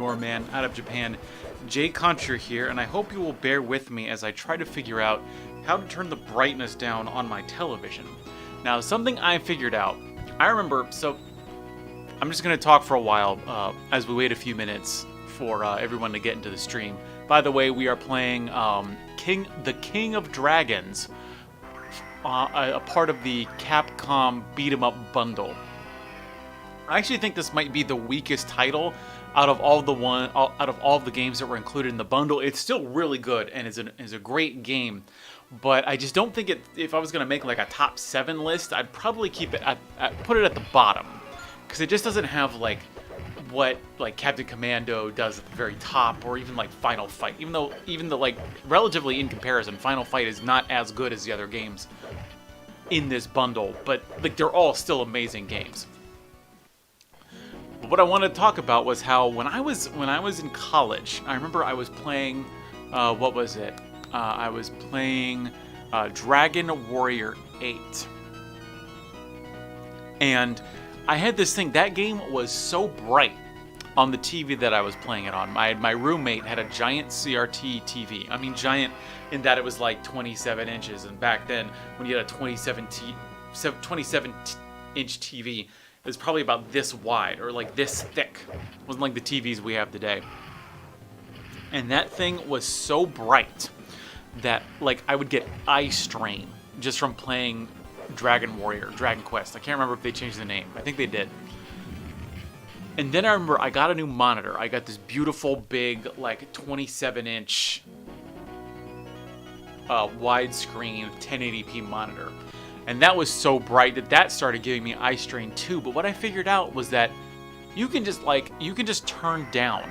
Man out of Japan, Jay Contra here, and I hope you will bear with me as I try to figure out how to turn the brightness down on my television. Now, something I figured out, I remember, so I'm just going to talk for a while as we wait a few minutes for everyone to get into the stream. By the way, we are playing the King of Dragons, a part of the Capcom Beat 'em Up bundle. I actually think this might be the weakest title out of all the games that were included in the bundle. It's still really good and is a great game, but I just don't think if I was gonna make like a top 7 list, I'd probably keep it put it at the bottom, because it just doesn't have like what like Captain Commando does at the very top, or even like Final Fight. Even the like relatively in comparison, Final Fight is not as good as the other games in this bundle, but like they're all still amazing games. But what I wanted to talk about was how when I was in college, I remember I was playing, what was it? I was playing Dragon Warrior 8. And I had this thing, that game was so bright on the TV that I was playing it on. My roommate had a giant CRT TV. I mean giant in that it was like 27 inches, and back then when you had a 27-inch TV, it was probably about this wide, or like this thick. It wasn't like the TVs we have today. And that thing was so bright that like I would get eye strain just from playing Dragon Quest. I can't remember if they changed the name. I think they did. And then I remember I got a new monitor. I got this beautiful big like 27-inch widescreen 1080p monitor. And that was so bright that started giving me eye strain too. But what I figured out was that you can just turn down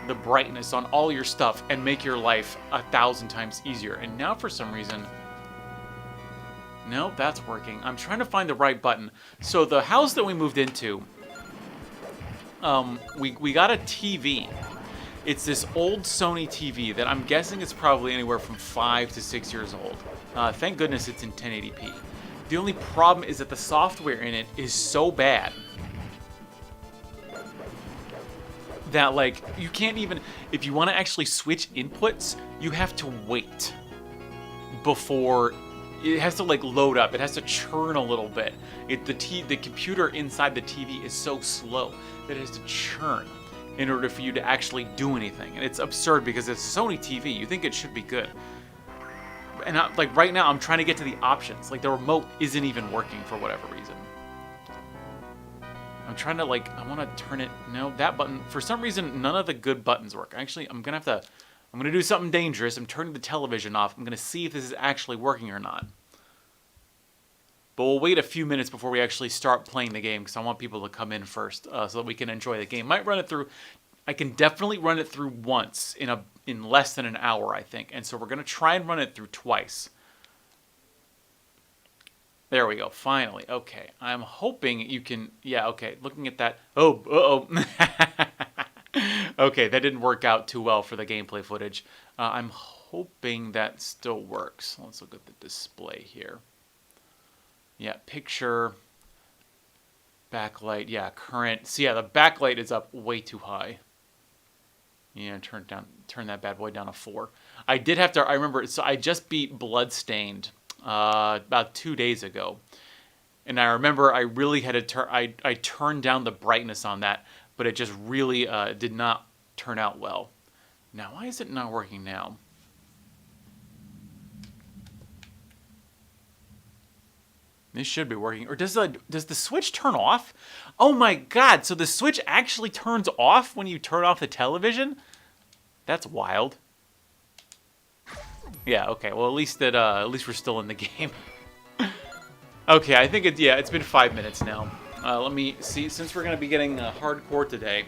the brightness on all your stuff and make your life 1,000 times easier. And now for some reason, no, that's working. I'm trying to find the right button. So the house that we moved into, we got a TV. It's this old Sony TV that I'm guessing is probably anywhere from 5 to 6 years old. Thank goodness it's in 1080p. The only problem is that the software in it is so bad that like you can't even, if you want to actually switch inputs, you have to wait before it has to like load up. It has to churn a little bit. The computer inside the TV is so slow that it has to churn in order for you to actually do anything. And it's absurd because it's a Sony TV. You think it should be good. And like right now, I'm trying to get to the options. Like the remote isn't even working for whatever reason. I'm trying to like, I want to turn it. No, that button. For some reason, none of the good buttons work. Actually, I'm going to do something dangerous. I'm turning the television off. I'm going to see if this is actually working or not. But we'll wait a few minutes before we actually start playing the game, because I want people to come in first so that we can enjoy the game. Might run it through. I can definitely run it through once in less than an hour, I think. And so we're going to try and run it through twice. There we go. Finally. Okay. I'm hoping you can... Yeah, okay. Looking at that... Oh, uh-oh. Okay, that didn't work out too well for the gameplay footage. I'm hoping that still works. Let's look at the display here. Yeah, picture, backlight, yeah, current. So yeah, the backlight is up way too high. Yeah, turn that bad boy down to 4. I did have to, I remember, so I just beat Bloodstained about 2 days ago. And I remember I really had to I turned down the brightness on that, but it just really did not turn out well. Now, why is it not working now? This should be working. Or does the switch turn off? Oh my god, so the switch actually turns off when you turn off the television? That's wild. Yeah, okay. Well, at least we're still in the game. Okay, I think it's been 5 minutes now. Let me see, since we're going to be getting hardcore today.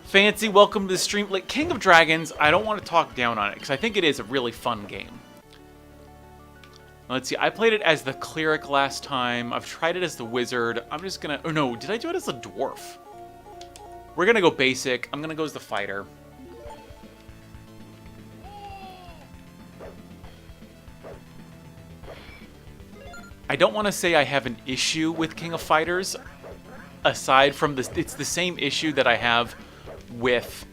Fancy, welcome to the stream. Like, King of Dragons, I don't want to talk down on it, because I think it is a really fun game. Let's see, I played it as the cleric last time. I've tried it as the wizard. I'm just gonna... Oh no, did I do it as the dwarf? We're gonna go basic. I'm gonna go as the fighter. I don't want to say I have an issue with King of Fighters. aside from this, it's the same issue that I have with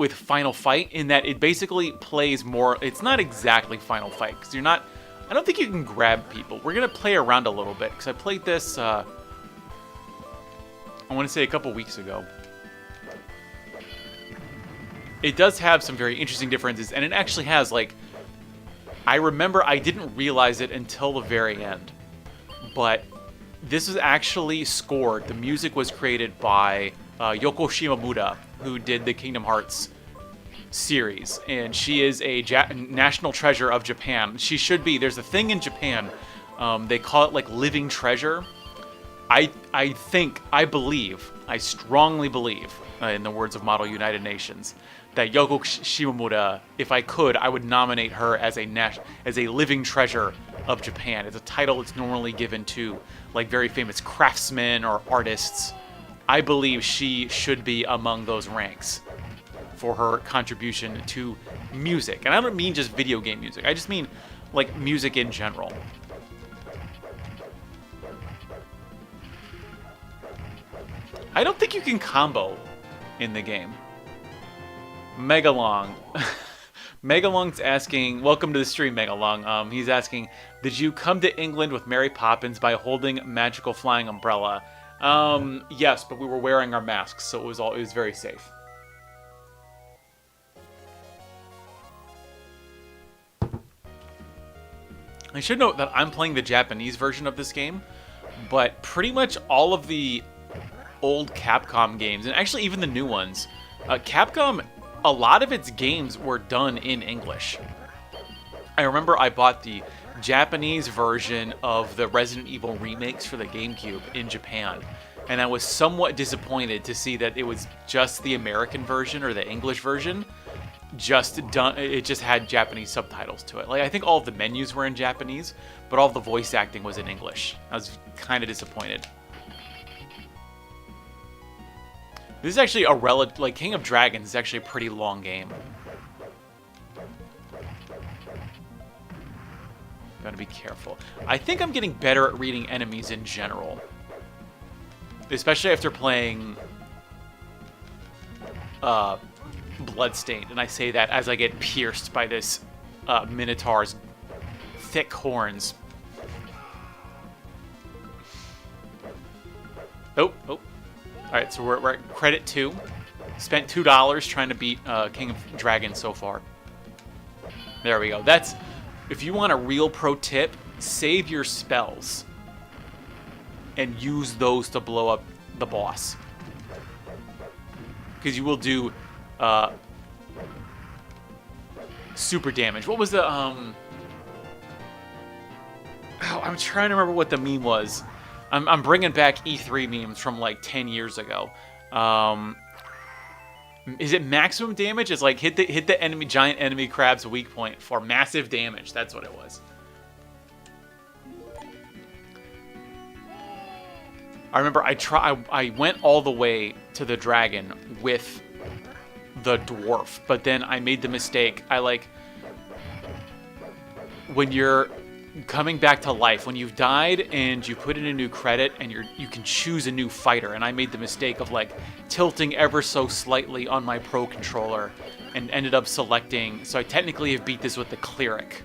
Final Fight, in that it basically plays more. It's not exactly Final Fight because you're not. I don't think you can grab people. We're gonna play around a little bit because I played this. I want to say a couple weeks ago. It does have some very interesting differences, and it actually has, like, I remember I didn't realize it until the very end, but this was actually scored. The music was created by Yoko Shimomura, who did the Kingdom Hearts series, and she is a national treasure of Japan. She should be. There's a thing in Japan, they call it, like, living treasure. I strongly believe, in the words of Model United Nations, that Yoko Shimomura, if I could, I would nominate her as a living treasure of Japan. It's a title that's normally given to, like, very famous craftsmen or artists. I believe she should be among those ranks for her contribution to music. And I don't mean just video game music. I just mean, like, music in general. I don't think you can combo in the game. Megalong. Megalong's asking, welcome to the stream, Megalong. He's asking, did you come to England with Mary Poppins by holding magical flying umbrella? Yes, but we were wearing our masks, so it was very safe. I should note that I'm playing the Japanese version of this game, but pretty much all of the old Capcom games, and actually even the new ones, Capcom, a lot of its games were done in English. I remember I bought the Japanese version of the Resident Evil remakes for the GameCube in Japan, and I was somewhat disappointed to see that it was just the American version, or the English version, it just had Japanese subtitles to it. Like, I think all of the menus were in Japanese, but all of the voice acting was in English. I was kind of disappointed. This is actually like, King of Dragons is actually a pretty long game. Gotta be careful. I think I'm getting better at reading enemies in general. Especially after playing Bloodstained, and I say that as I get pierced by this Minotaur's thick horns. Oh. Alright, so we're at credit 2. Spent $2 trying to beat King of Dragons so far. There we go. That's, if you want a real pro tip, save your spells and use those to blow up the boss. Because you will do super damage. What was the I'm trying to remember what the meme was. I'm bringing back E3 memes from, like, 10 years ago. Is it maximum damage? It's like hit the giant enemy crab's weak point for massive damage. That's what it was. I remember I went all the way to the dragon with the dwarf, but then I made the mistake. When you're coming back to life, when you've died and you put in a new credit and you can choose a new fighter, and I made the mistake of, like, tilting ever so slightly on my pro controller and ended up selecting, so I technically have beat this with the cleric.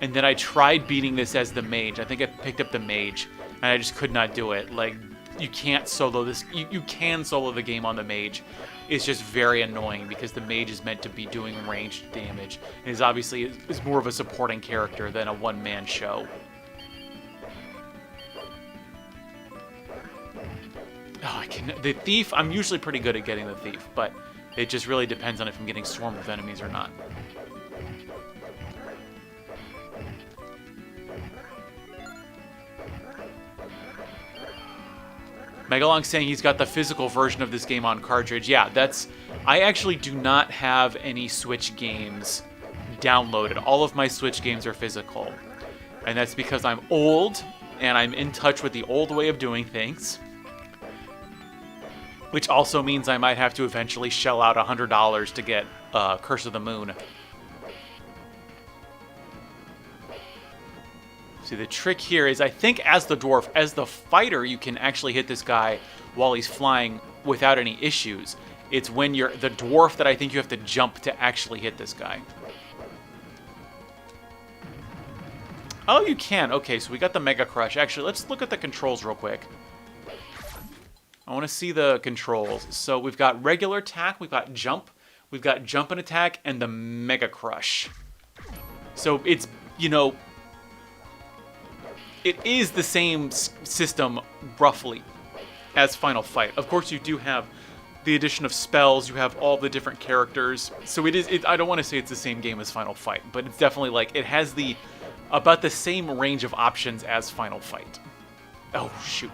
And then I tried beating this as the mage. I think I picked up the mage, and I just could not do it. Like, you can't solo this. You can solo the game on the mage. It's just very annoying because the mage is meant to be doing ranged damage, and is obviously more of a supporting character than a one-man show. Oh, the thief, I'm usually pretty good at getting the thief, but it just really depends on if I'm getting swarmed with enemies or not. Megalong saying he's got the physical version of this game on cartridge. Yeah, I actually do not have any Switch games downloaded. All of my Switch games are physical. And that's because I'm old, and I'm in touch with the old way of doing things. Which also means I might have to eventually shell out $100 to get Curse of the Moon. See, the trick here is, I think as the dwarf, as the fighter, you can actually hit this guy while he's flying without any issues. It's when you're the dwarf that I think you have to jump to actually hit this guy. Oh, you can. Okay, so we got the Mega Crush. Actually, let's look at the controls real quick. I want to see the controls. So we've got regular attack, we've got jump and attack, and the Mega Crush. So it's, you know, it is the same system, roughly, as Final Fight. Of course, you do have the addition of spells, you have all the different characters. So I don't want to say it's the same game as Final Fight, but it's definitely like, it has about the same range of options as Final Fight. Oh, shoot.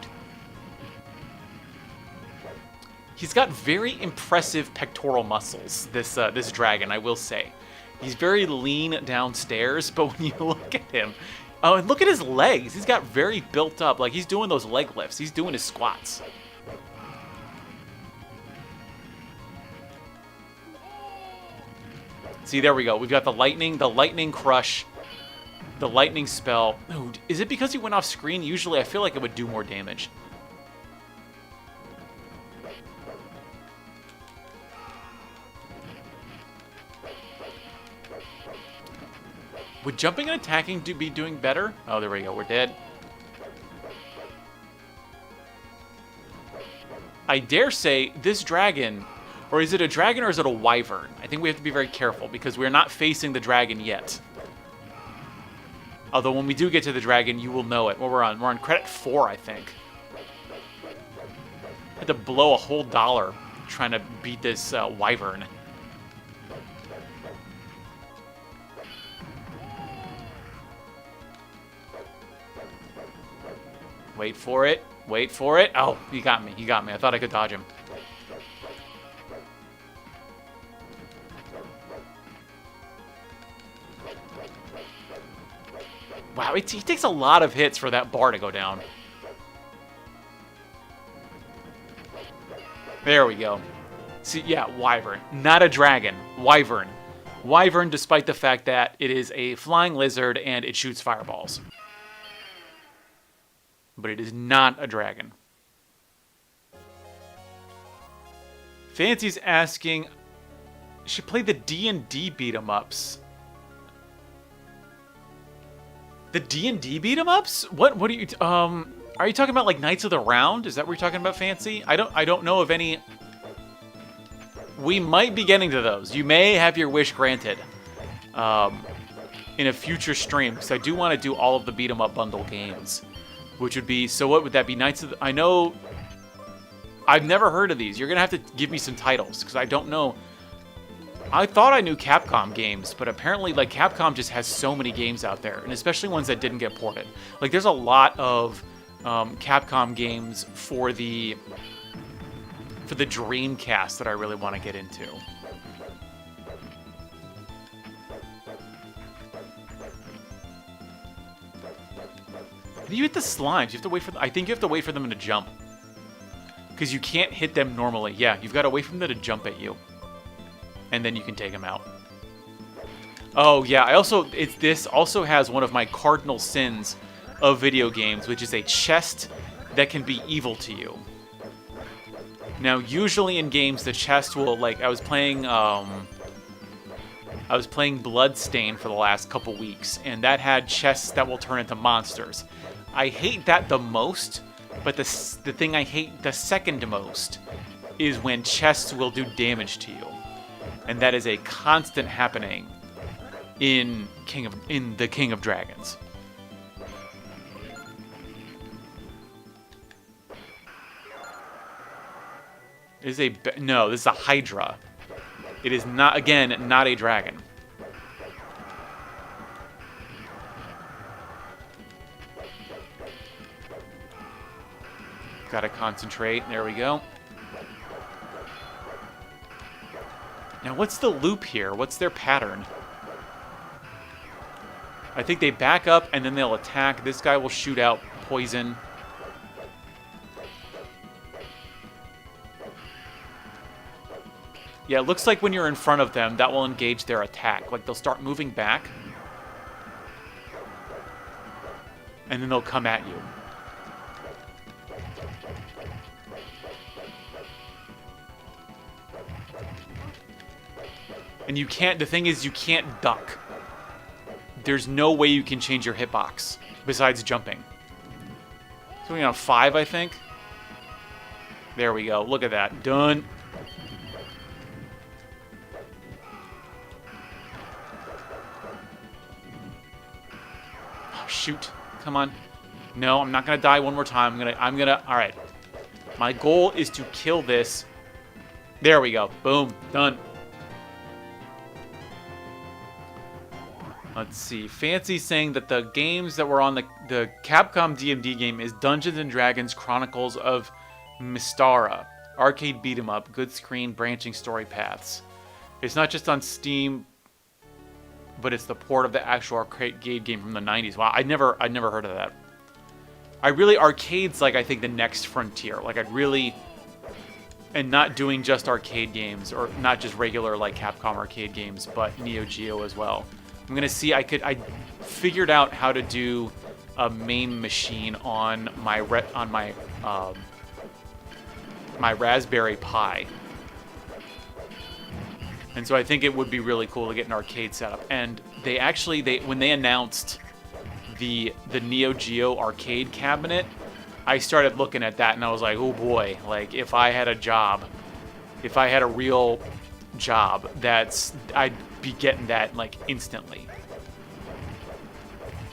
He's got very impressive pectoral muscles, this dragon, I will say. He's very lean downstairs, but when you look at him... Oh, and look at his legs. He's got very built up, like he's doing those leg lifts. He's doing his squats. See, there we go. We've got the lightning crush, the lightning spell. Ooh, is it because he went off screen? Usually I feel like it would do more damage. Would jumping and attacking be doing better? Oh, there we go. We're dead. I dare say this dragon, or is it a dragon or is it a wyvern? I think we have to be very careful because we're not facing the dragon yet. Although when we do get to the dragon, you will know it. Well, we're on credit 4, I think. I had to blow a whole $1 trying to beat this wyvern. Wait for it. Wait for it. Oh, he got me. He got me. I thought I could dodge him. Wow, he takes a lot of hits for that bar to go down. There we go. See, yeah, wyvern. Not a dragon. Wyvern. Wyvern, despite the fact that it is a flying lizard and it shoots fireballs. But it is not a dragon. Fancy's asking, should play the D&D beat-em-ups. The D&D beat-em-ups? What are you are you talking about like Knights of the Round? Is that what you're talking about, Fancy? I don't know of any. We might be getting to those. You may have your wish granted. In a future stream, because I do want to do all of the beat-em-up bundle games. Which would be, so what would that be? Knights of the, I know, I've never heard of these. You're going to have to give me some titles, because I don't know. I thought I knew Capcom games, but apparently, like, Capcom just has so many games out there, and especially ones that didn't get ported. Like, there's a lot of Capcom games for the Dreamcast that I really want to get into. You hit the slimes. You have to wait for. I think you have to wait for them to jump, because you can't hit them normally. Yeah, you've got to wait for them to jump at you, and then you can take them out. Oh yeah, this also has one of my cardinal sins of video games, which is a chest that can be evil to you. Now, usually in games, the chest will, like, I was playing Bloodstain for the last couple weeks, and that had chests that will turn into monsters. I hate that the most, but the thing I hate the second most is when chests will do damage to you. And that is a constant happening in the King of Dragons. No, this is a Hydra. It is not, again, not a dragon. Gotta concentrate. There we go. Now, what's the loop here? What's their pattern? I think they back up and then they'll attack. This guy will shoot out poison. Yeah, it looks like when you're in front of them, that will engage their attack. Like, they'll start moving back. and then they'll come at you. And you can't, the thing is, you can't duck. There's no way you can change your hitbox besides jumping. So we're on 5, I think. There we go. Look at that. Done. Oh, shoot. Come on. No, I'm not gonna die one more time. I'm gonna, all right. My goal is to kill this. There we go. Boom. Done. Let's see. Fancy saying that the games that were on the Capcom DMD game is Dungeons & Dragons Chronicles of Mystara. Arcade beat 'em up. Good screen, branching story paths. It's not just on Steam, but it's the port of the actual arcade game from the 90s. Wow, I'd never heard of that. Arcade's like, I think, the next frontier. Like, I'd really... And not doing just arcade games, or not just regular, like, Capcom arcade games, but Neo Geo as well. I'm gonna see. I figured out how to do a MAME machine on my my Raspberry Pi, and so I think it would be really cool to get an arcade setup. And they when they announced the Neo Geo arcade cabinet, I started looking at that and I was like, oh boy, like if I had a job, if I had a real job, I'd be getting that like instantly.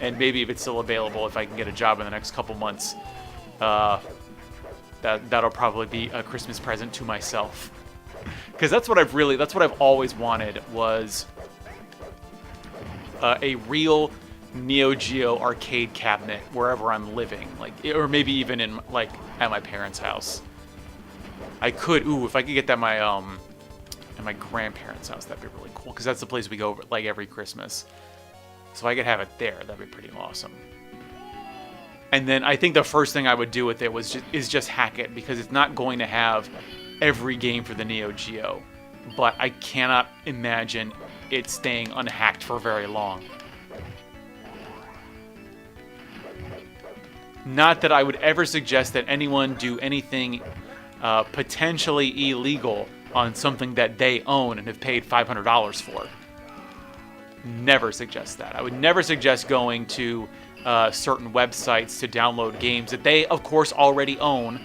And maybe if it's still available, if I can get a job in the next couple months, that'll probably be a Christmas present to myself. Because that's what I've always wanted, was a real Neo Geo arcade cabinet wherever I'm living, like, or maybe even in like at my parents' house. If I could get that at my grandparents' house, that'd be really cool, because that's the place we go like every Christmas. So if I could have it there, that'd be pretty awesome. And then I think the first thing I would do with it is just hack it, because it's not going to have every game for the Neo Geo. But I cannot imagine it staying unhacked for very long. Not that I would ever suggest that anyone do anything potentially illegal on something that they own and have paid $500 for. Never suggest that. I would never suggest going to certain websites to download games that they, of course, already own.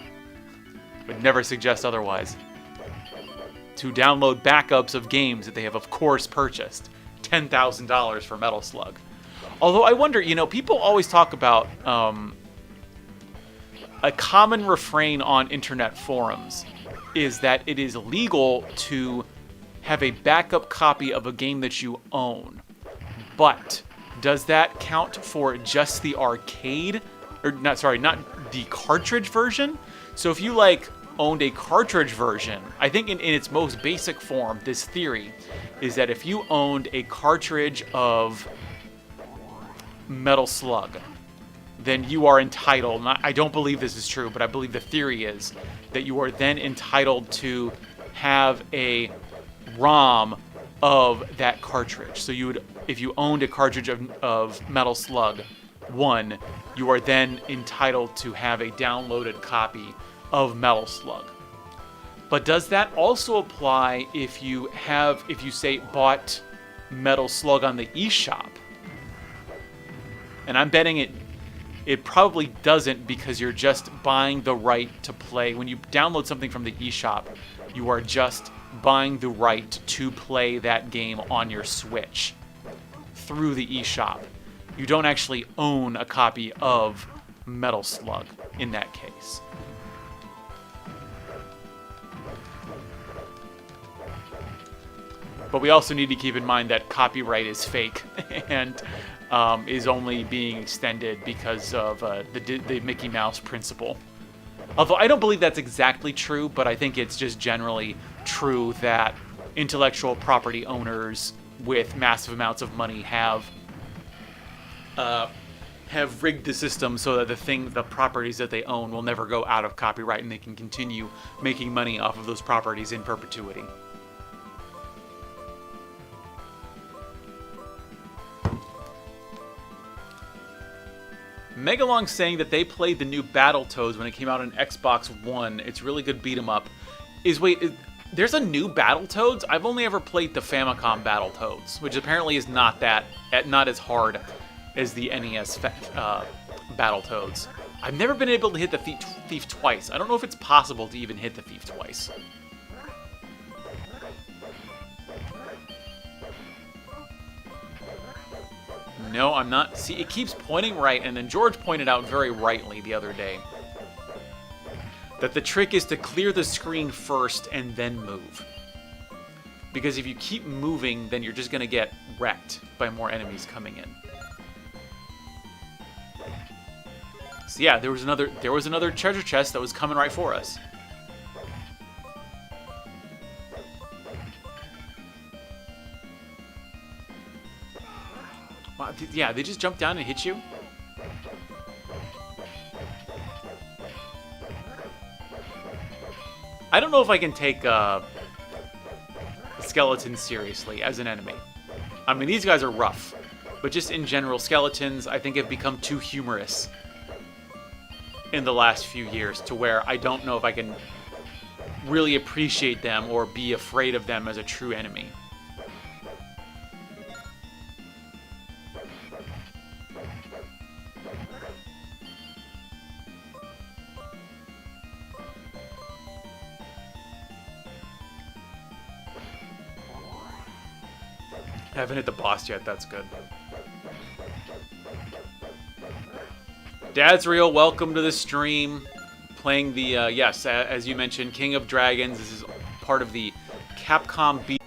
Would never suggest otherwise. To download backups of games that they have, of course, purchased. $10,000 for Metal Slug. Although I wonder, people always talk about a common refrain on internet forums is that it is legal to have a backup copy of a game that you own. But does that count for just the arcade? Or not the cartridge version? So if you owned a cartridge version, I think in its most basic form, this theory is that if you owned a cartridge of Metal Slug, then you are entitled, I don't believe this is true, but I believe the theory is that you are then entitled to have a ROM of that cartridge. So if you owned a cartridge of Metal Slug 1, you are then entitled to have a downloaded copy of Metal Slug. But does that also apply if you say bought Metal Slug on the eShop? And I'm betting it probably doesn't, because you're just buying the right to play. When you download something from the eShop, you are just buying the right to play that game on your Switch through the eShop. You don't actually own a copy of Metal Slug in that case. But we also need to keep in mind that copyright is fake and is only being extended because of the Mickey Mouse principle. Although I don't believe that's exactly true, but I think it's just generally true that intellectual property owners with massive amounts of money have rigged the system so that the properties that they own will never go out of copyright, and they can continue making money off of those properties in perpetuity. Megalong's saying that they played the new Battletoads when it came out on Xbox One. It's really good beat 'em up. There's a new Battletoads? I've only ever played the Famicom Battletoads, which apparently is not as hard as the NES Battletoads. I've never been able to hit the thief twice. I don't know if it's possible to even hit the thief twice. No, I'm not. See, it keeps pointing right, and then George pointed out very rightly the other day that the trick is to clear the screen first and then move. Because if you keep moving, then you're just going to get wrecked by more enemies coming in. So yeah, there was another treasure chest that was coming right for us. Wow, yeah, they just jumped down and hit you? I don't know if I can take skeletons seriously as an enemy. I mean, these guys are rough, but just in general, skeletons, I think, have become too humorous in the last few years to where I don't know if I can really appreciate them or be afraid of them as a true enemy. I haven't hit the boss yet, that's good. Dad's Real, welcome to the stream. Playing the, yes, as you mentioned, King of Dragons. This is part of the Capcom B.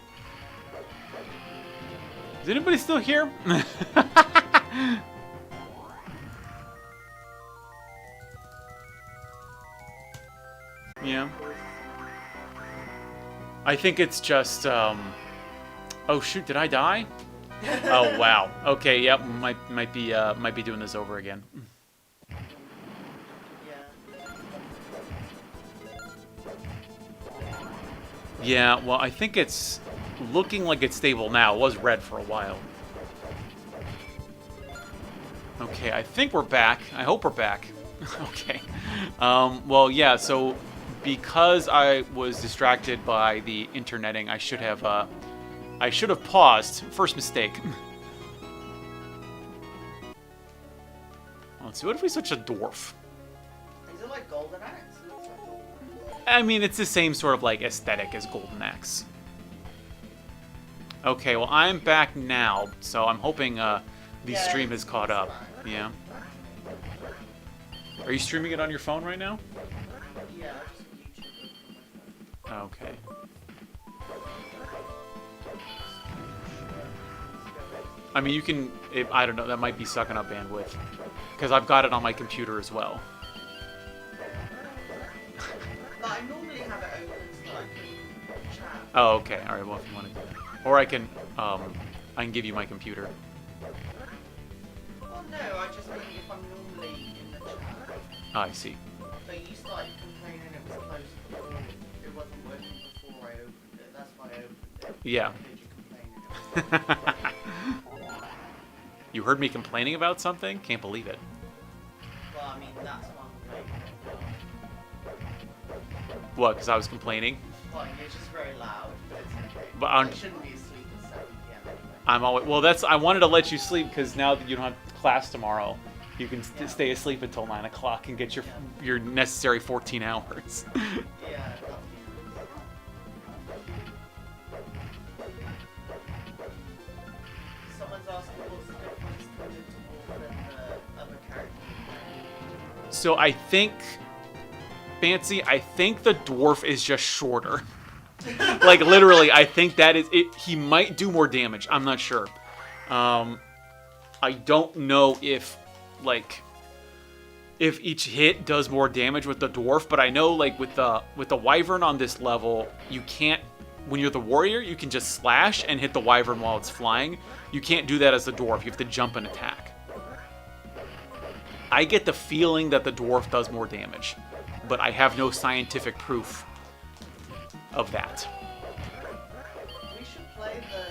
Is anybody still here? Yeah. I think it's just, oh shoot, did I die? Oh wow. Okay, yep, might be doing this over again. Yeah, well, I think it's looking like it's stable now. It was red for a while. Okay, I think we're back. I hope we're back. Okay. Well, yeah, so because I was distracted by the interneting, I should have paused. First mistake. Let's see, what if we switch to dwarf? Is it like Golden Axe? I mean, it's the same sort of like aesthetic as Golden Axe. Okay, well, I'm back now, so I'm hoping the stream has caught up. Yeah. Are you streaming it on your phone right now? Yeah, just YouTube. Okay. I mean, you can... I don't know, that might be sucking up bandwidth. Because I've got it on my computer as well. But I normally have it open so I can chat. Oh, okay. Alright, well, if you want to do that. Or I can give you my computer. Well, no, I just mean if I'm normally in the chat. Ah, I see. So you started complaining it was closed before, it wasn't working before I opened it. That's why I opened it. Yeah. I heard you complaining. You heard me complaining about something? Can't believe it. Well, I mean, that's what I'm complaining about. What, because I was complaining? Well, it's just very loud, but it's okay. But I shouldn't be asleep at 7 p.m. anyway. I'm always... Well, I wanted to let you sleep because now that you don't have class tomorrow, you can stay asleep until 9 o'clock and get your necessary 14 hours. Yeah, someone's asking what's the difference between the dwarf and the other character. So I think... Fancy, I think the dwarf is just shorter. Like, literally, I think that is it. He might do more damage. I'm not sure. I don't know if, like, if each hit does more damage with the dwarf, but I know, like, with the wyvern on this level, you can't, when you're the warrior, you can just slash and hit the wyvern while it's flying. You can't do that as the dwarf. You have to jump and attack. I get the feeling that the dwarf does more damage, but I have no scientific proof of that. We should play the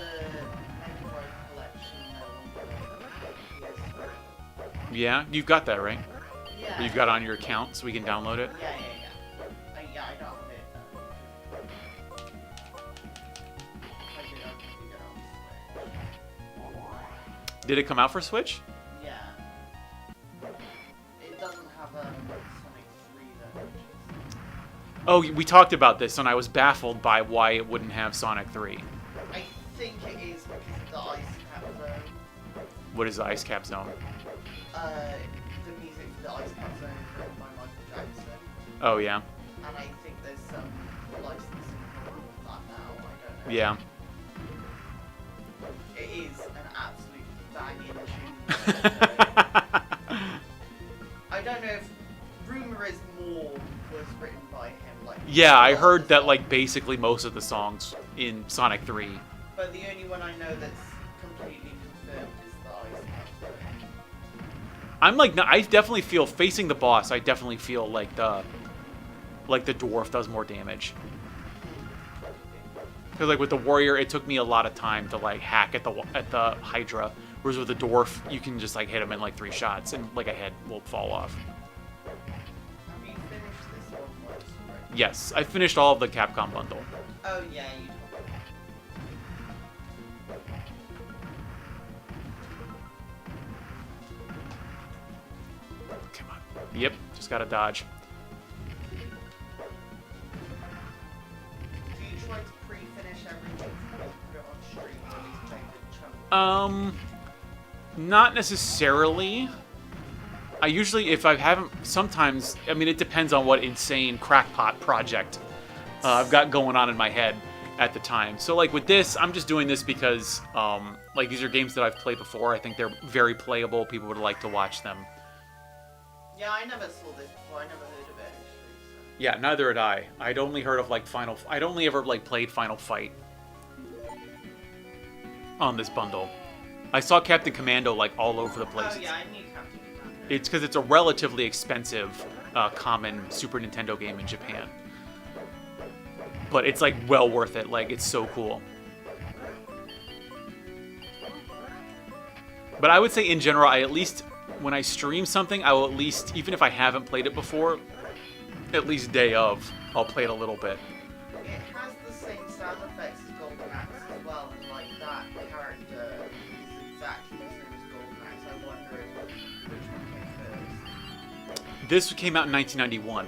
Metroid collection. Yeah, you've got that, right? Yeah. Or you've got it on your account so we can download it? Yeah. Yeah, I don't have it. I did, I think it on Switch. Did it come out for Switch? Yeah. It doesn't have Sonic 3 though. Oh, we talked about this, and I was baffled by why it wouldn't have Sonic 3. I think it is because of the Ice Cap Zone. What is the Ice Cap Zone? The music for the Ice Cap Zone is written by Michael Jackson. Oh, yeah. And I think there's some licensing problem with that now. I don't know. Yeah. It is an absolute banging tune. I don't know if rumor is more was written by him. Like Yeah, I heard that, like, basically most of the songs in Sonic 3. But the only one I know that's completely confirmed is the Ice Cap Zone. I'm like, no, I definitely feel, facing the boss, I definitely feel like the dwarf does more damage. Because, like, with the warrior, it took me a lot of time to, like, hack at the Hydra. Whereas with the dwarf, you can just, like, hit him in, like, 3 shots, and, like, a head will fall off. Have you finished this one once already? Yes, I finished all of the Capcom bundle. Oh yeah, you told me. Come on. Yep, just gotta dodge. Do you try to pre-finish everything before you put it on stream, or at least play the chunk? Not necessarily. I usually, if I haven't, sometimes, I mean, it depends on what insane crackpot project I've got going on in my head at the time. So, like, with this, I'm just doing this because, like, these are games that I've played before. I think they're very playable. People would like to watch them. Yeah, I never saw this before. I never heard of it, actually. So. Yeah, neither had I. I'd only heard of, like, I'd only ever, like, played Final Fight on this bundle. I saw Captain Commando, like, all over the place. Oh, yeah, I knew Captain Commando. It's because it's a relatively expensive, common Super Nintendo game in Japan. But it's, like, well worth it. Like, it's so cool. But I would say, in general, I at least, when I stream something, I will at least, even if I haven't played it before, at least day of, I'll play it a little bit. It has the same sound effects as Golden Axe as well, and, like, that character is exactly the same as Golden Axe. I wonder which one came first. This came out in 1991.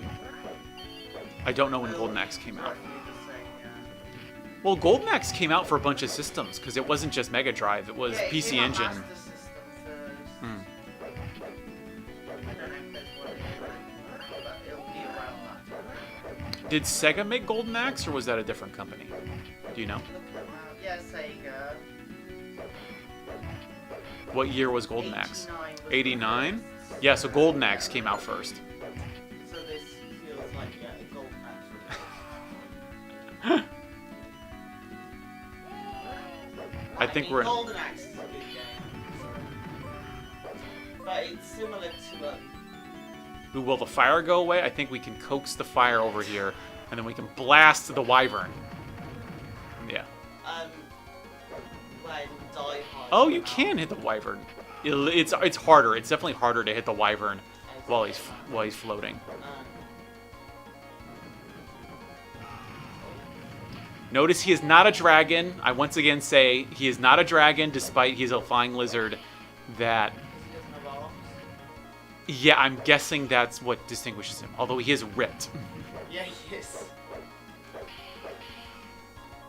I don't know when Golden Axe came out. Roughly the same, yeah. Well, Golden Axe came out for a bunch of systems, because it wasn't just Mega Drive, it was Yeah, it PC came out Engine. Master System first. Hmm. I don't know if there's one here, but it'll be around that time. Did Sega make Golden Axe, or was that a different company? Do you know? Look at that. Yeah, Sega. What year was Golden Axe? 89 was the 89? first. Yeah, so Golden Axe came out first. So this feels like, yeah, a Golden Axe release. I think we're in... Golden Axe is a good game. But it's similar to a... Ooh, will the fire go away? I think we can coax the fire over here, and then we can blast the wyvern. Yeah. When Die Hard. Oh, you can hit the wyvern. It's harder. It's definitely harder to hit the wyvern while he's floating. Notice he is not a dragon. I once again say he is not a dragon, despite he's a flying lizard. That, He doesn't have arms. yeah, I'm guessing that's what distinguishes him. Although he is ripped. Yeah, he is.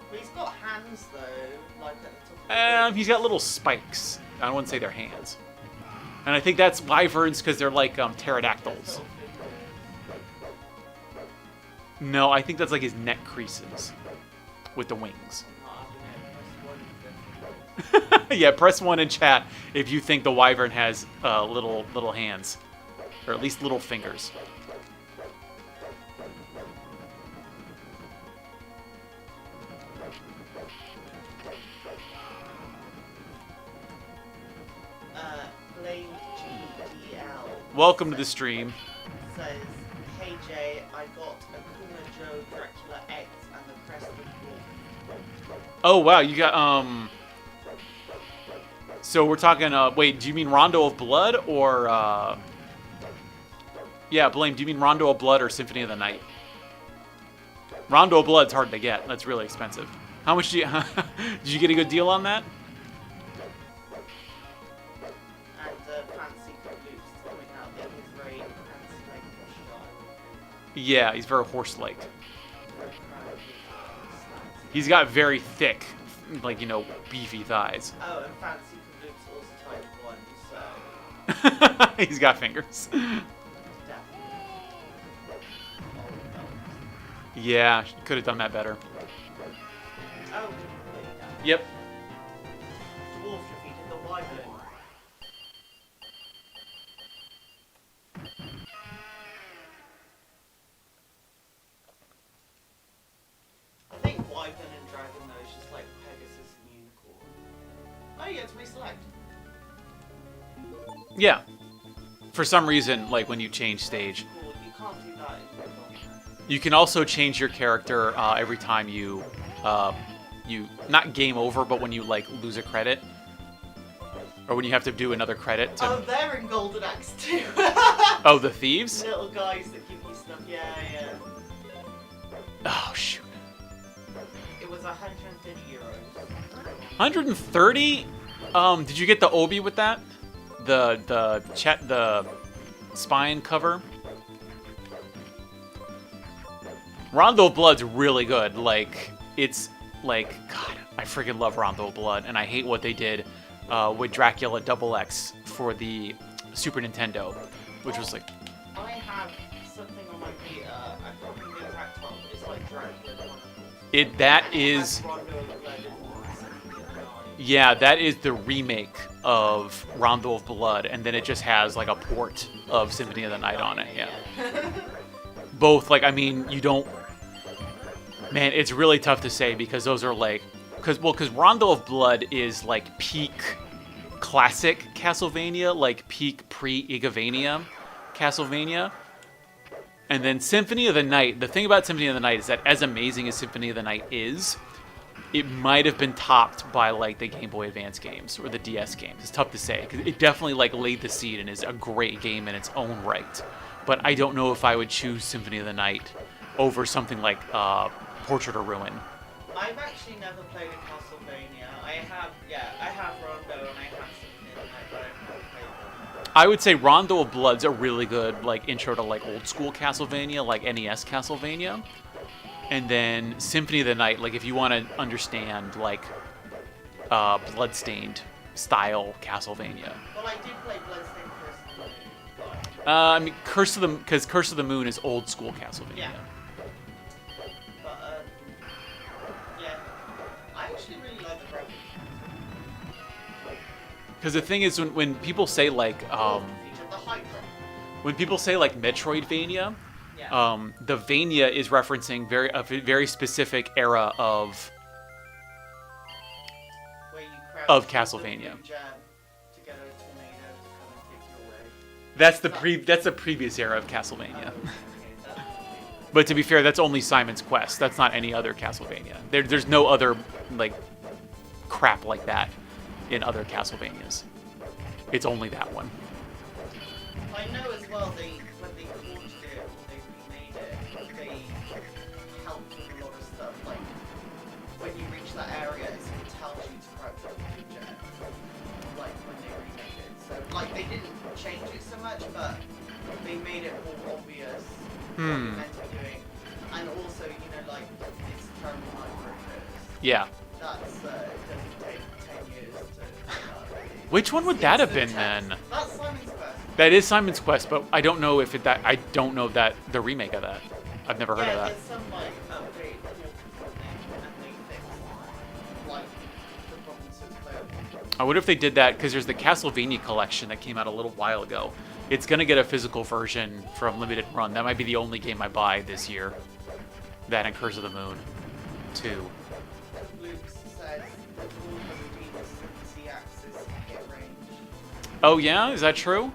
But he's got hands though, like at the top of the He's got little spikes. I wouldn't say they're hands. And I think that's wyverns because they're like pterodactyls. No, I think that's like his neck creases with the wings. Yeah, press 1 in chat if you think the wyvern has little hands, or at least little fingers. Blame GDL Welcome to the stream. says, "Hey Jay, I got Akuma Joe Dracula X and the Crested Wolf." Oh wow, you got So we're talking, wait, do you mean Rondo of Blood or, yeah, Blame, do you mean Rondo of Blood or Symphony of the Night? Rondo of Blood's hard to get. That's really expensive. How much do you, did you get a good deal on that? And Fancy Loops coming out there is very fancy, like horse Yeah, he's very horse-like. style. He's got very thick, like, you know, beefy thighs. Oh, and Fancy Loops also type 1, so He's got fingers. definitely. Yeah, could have done that better. Oh, Yep. Dwarf defeated the Wyvern. I think Wyvern and Dragon though is just like Pegasus and Unicorn. Oh yeah, it's reselect. Yeah. For some reason, like when you change stage, Cool, you can't do that in Golden Axe. you can also change your character every time you, not game over, but when you like lose a credit, or when you have to do another credit to. Oh, they're in Golden Axe too. Oh, the thieves? Little guys that give you stuff. Yeah, yeah. Oh shoot. It was 150 euros. 130? Did you get the obi with that? The spine cover? Rondo of Blood's really good. Like, it's like, God, I freaking love Rondo of Blood, and I hate what they did with Dracula Double X for the Super Nintendo, which was like, I have something on my Vita. I can't remember the exact title, but it's like Dracula Chronicles. that And it is, has Rondo of Blood and Symphony of the Night. yeah, that is the remake of Rondo of Blood, and then it just has like a port of Symphony of the Night on it. Yeah. Both, like, I mean, you don't. Man, it's really tough to say because those are like, because Rondo of Blood is like peak classic Castlevania, like peak pre-Igavania Castlevania. And then Symphony of the Night, the thing about Symphony of the Night is that as amazing as Symphony of the Night is, it might have been topped by like the Game Boy Advance games or the DS games. It's tough to say because it definitely like laid the seed and is a great game in its own right. But I don't know if I would choose Symphony of the Night over something like Portrait of Ruin. I've actually never played a Castlevania. I have Rondo and I have Symphony of the Night, but I've never played them. I would say Rondo of Blood's a really good like intro to like old school Castlevania, like NES Castlevania. And then Symphony of the Night, like if you want to understand like Bloodstained style Castlevania. Well, I did play Bloodstained Curse of the Moon. I mean Curse of the Moon is old school Castlevania. Yeah. But, yeah. I actually really like the graphics. Because the thing is, when people say like Featured the Hydra. when people say like Metroidvania, Yeah. the Vania is referencing a very specific era of Where you crouch of with Castlevania. the blue jam to get a tornado to come and take you away. That's the previous era of Castlevania. Okay, that's But to be fair, that's only Simon's Quest. That's not any other Castlevania. There's no other like crap like that in other Castlevanias. It's only that one. I know as well, when they launched it, or they remade it, they helped with a lot of stuff, like, when you reach that area, it tells you to crouch with the blue jet, like, when they remade it. So, like, they didn't change it so much, but they made it more obvious what you're meant to be doing. And also, you know, like, it's terrible micro Yeah. That's, it doesn't take 10 years to Which one would that have been text. then? That's Simon's Quest. That is Simon's Quest, but I don't know if I don't know that the remake of that. I've never heard Yeah, of that. there's some like update or something, and they fix like the problems with playable. I wonder if they did that because there's the Castlevania collection that came out a little while ago. It's gonna get a physical version from Limited Run. That might be the only game I buy this year. That and Curse of the Moon, 2. Luke says the tool has a Venus Z-axis hit range. Oh yeah, is that true?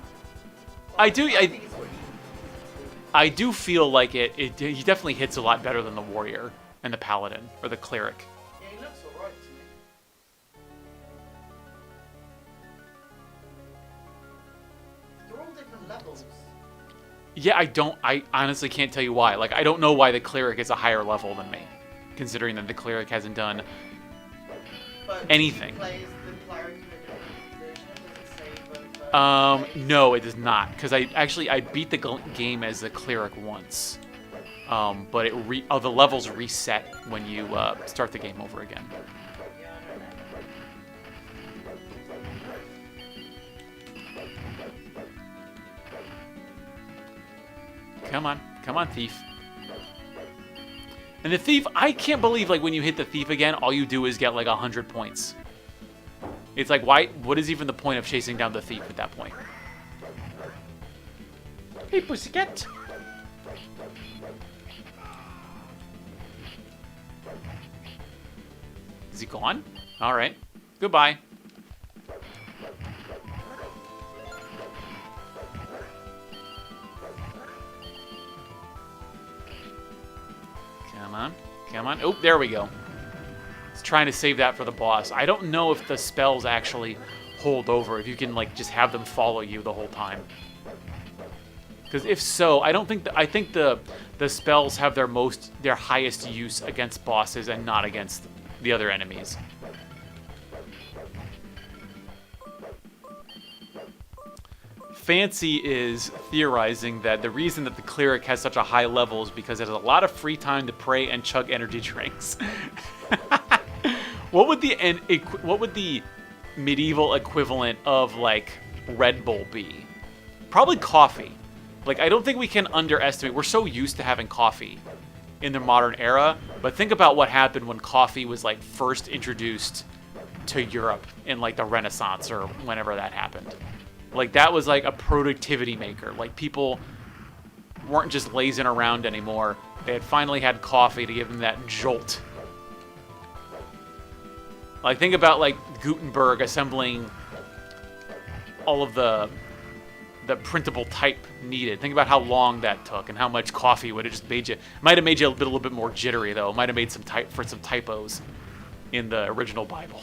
I do. think it's what I do feel like he definitely hits a lot better than the warrior and the paladin or the cleric. yeah, he looks alright to me. levels. Yeah, I honestly can't tell you why. Like, I don't know why the cleric is a higher level than me, considering that the cleric hasn't done anything. The cleric in a different version, does it say No, it does not, because I beat the game as the cleric once, but the levels reset when you start the game over again. Yeah, I don't know. Come on, thief. And the thief, I can't believe, like, when you hit the thief again, all you do is get, like, 100 points. It's like, why? What is even the point of chasing down the thief at that point? Hey, pussycat. Is he gone? All right. Goodbye. Come on. Come on. Oh, there we go. It's trying to save that for the boss. I don't know if the spells actually hold over, if you can, like, just have them follow you the whole time. Because if so, I don't think... I think the spells have their highest use against bosses and not against the other enemies. Fancy is theorizing that the reason that the cleric has such a high level is because it has a lot of free time to pray and chug energy drinks. What would the medieval equivalent of, like, Red Bull be? Probably coffee. Like, I don't think we can underestimate. We're so used to having coffee in the modern era, but think about what happened when coffee was, like, first introduced to Europe in, like, the Renaissance or whenever that happened. Like, that was, like, a productivity maker. Like, people weren't just lazing around anymore. They had finally had coffee to give them that jolt. Like, think about, like, Gutenberg assembling all of the printable type needed. Think about how long that took and how much coffee would have just made you... Might have made you a little bit more jittery, though. Might have made some typos in the original Bible.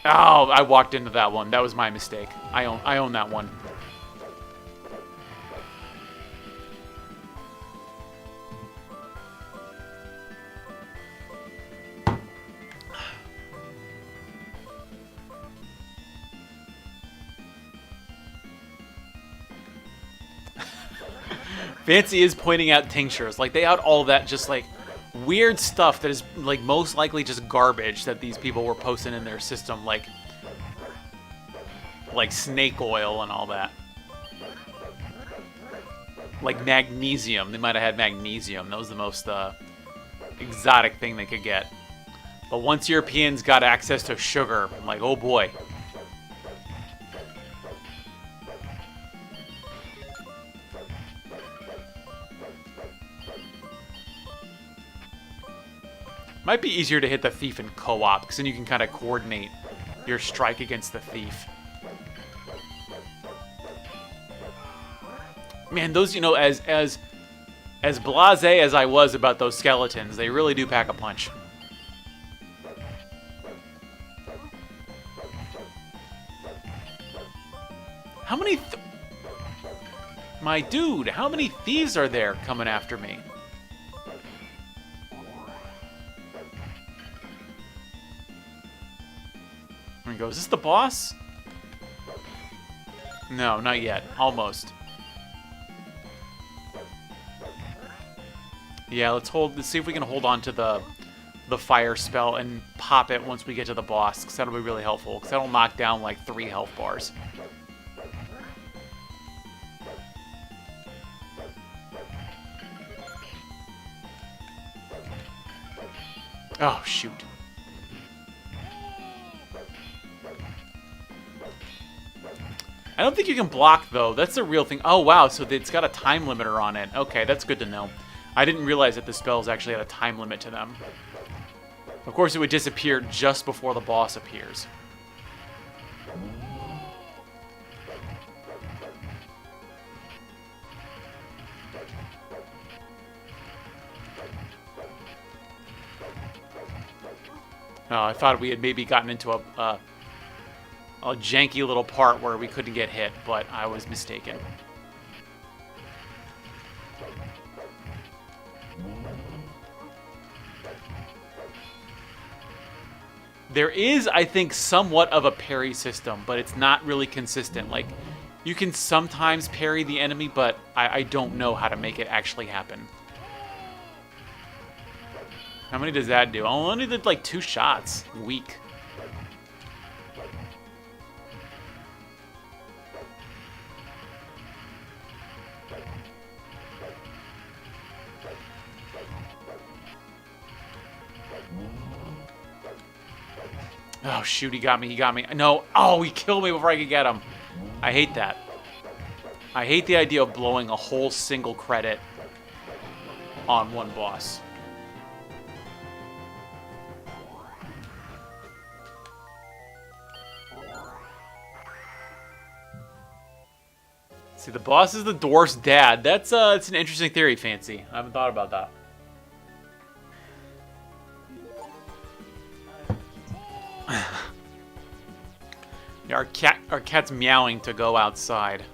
Oh, I walked into that one. That was my mistake. I own that one. Fancy is pointing out tinctures. Like, they out all that just, like, weird stuff that is, like, most likely just garbage that these people were posting in their system, like snake oil and all that. Like magnesium. They might have had magnesium. That was the most exotic thing they could get. But once Europeans got access to sugar, I'm like, oh boy. Might be easier to hit the thief in co-op, because then you can kind of coordinate your strike against the thief. Man, those, you know, as blasé as I was about those skeletons, they really do pack a punch. How many... My dude, how many thieves are there coming after me? There we go. Is this the boss? No, not yet. Almost. Yeah, let's see if we can hold on to the fire spell and pop it once we get to the boss, because that'll be really helpful, because that'll knock down like 3 health bars. Oh, shoot. I don't think you can block, though. That's the real thing. Oh, wow, so it's got a time limiter on it. Okay, that's good to know. I didn't realize that the spells actually had a time limit to them. Of course, it would disappear just before the boss appears. I thought we had maybe gotten into a janky little part where we couldn't get hit, but I was mistaken. There is, I think, somewhat of a parry system, but it's not really consistent. Like, you can sometimes parry the enemy, but I don't know how to make it actually happen. How many does that do? I only did like 2 shots. Weak. Oh, shoot, he got me, he got me. No, oh, he killed me before I could get him. I hate that. I hate the idea of blowing a whole single credit on one boss. See, the boss is the dwarf's dad. That's it's an interesting theory, Fancy. I haven't thought about that. Yeah, our cat's meowing to go outside.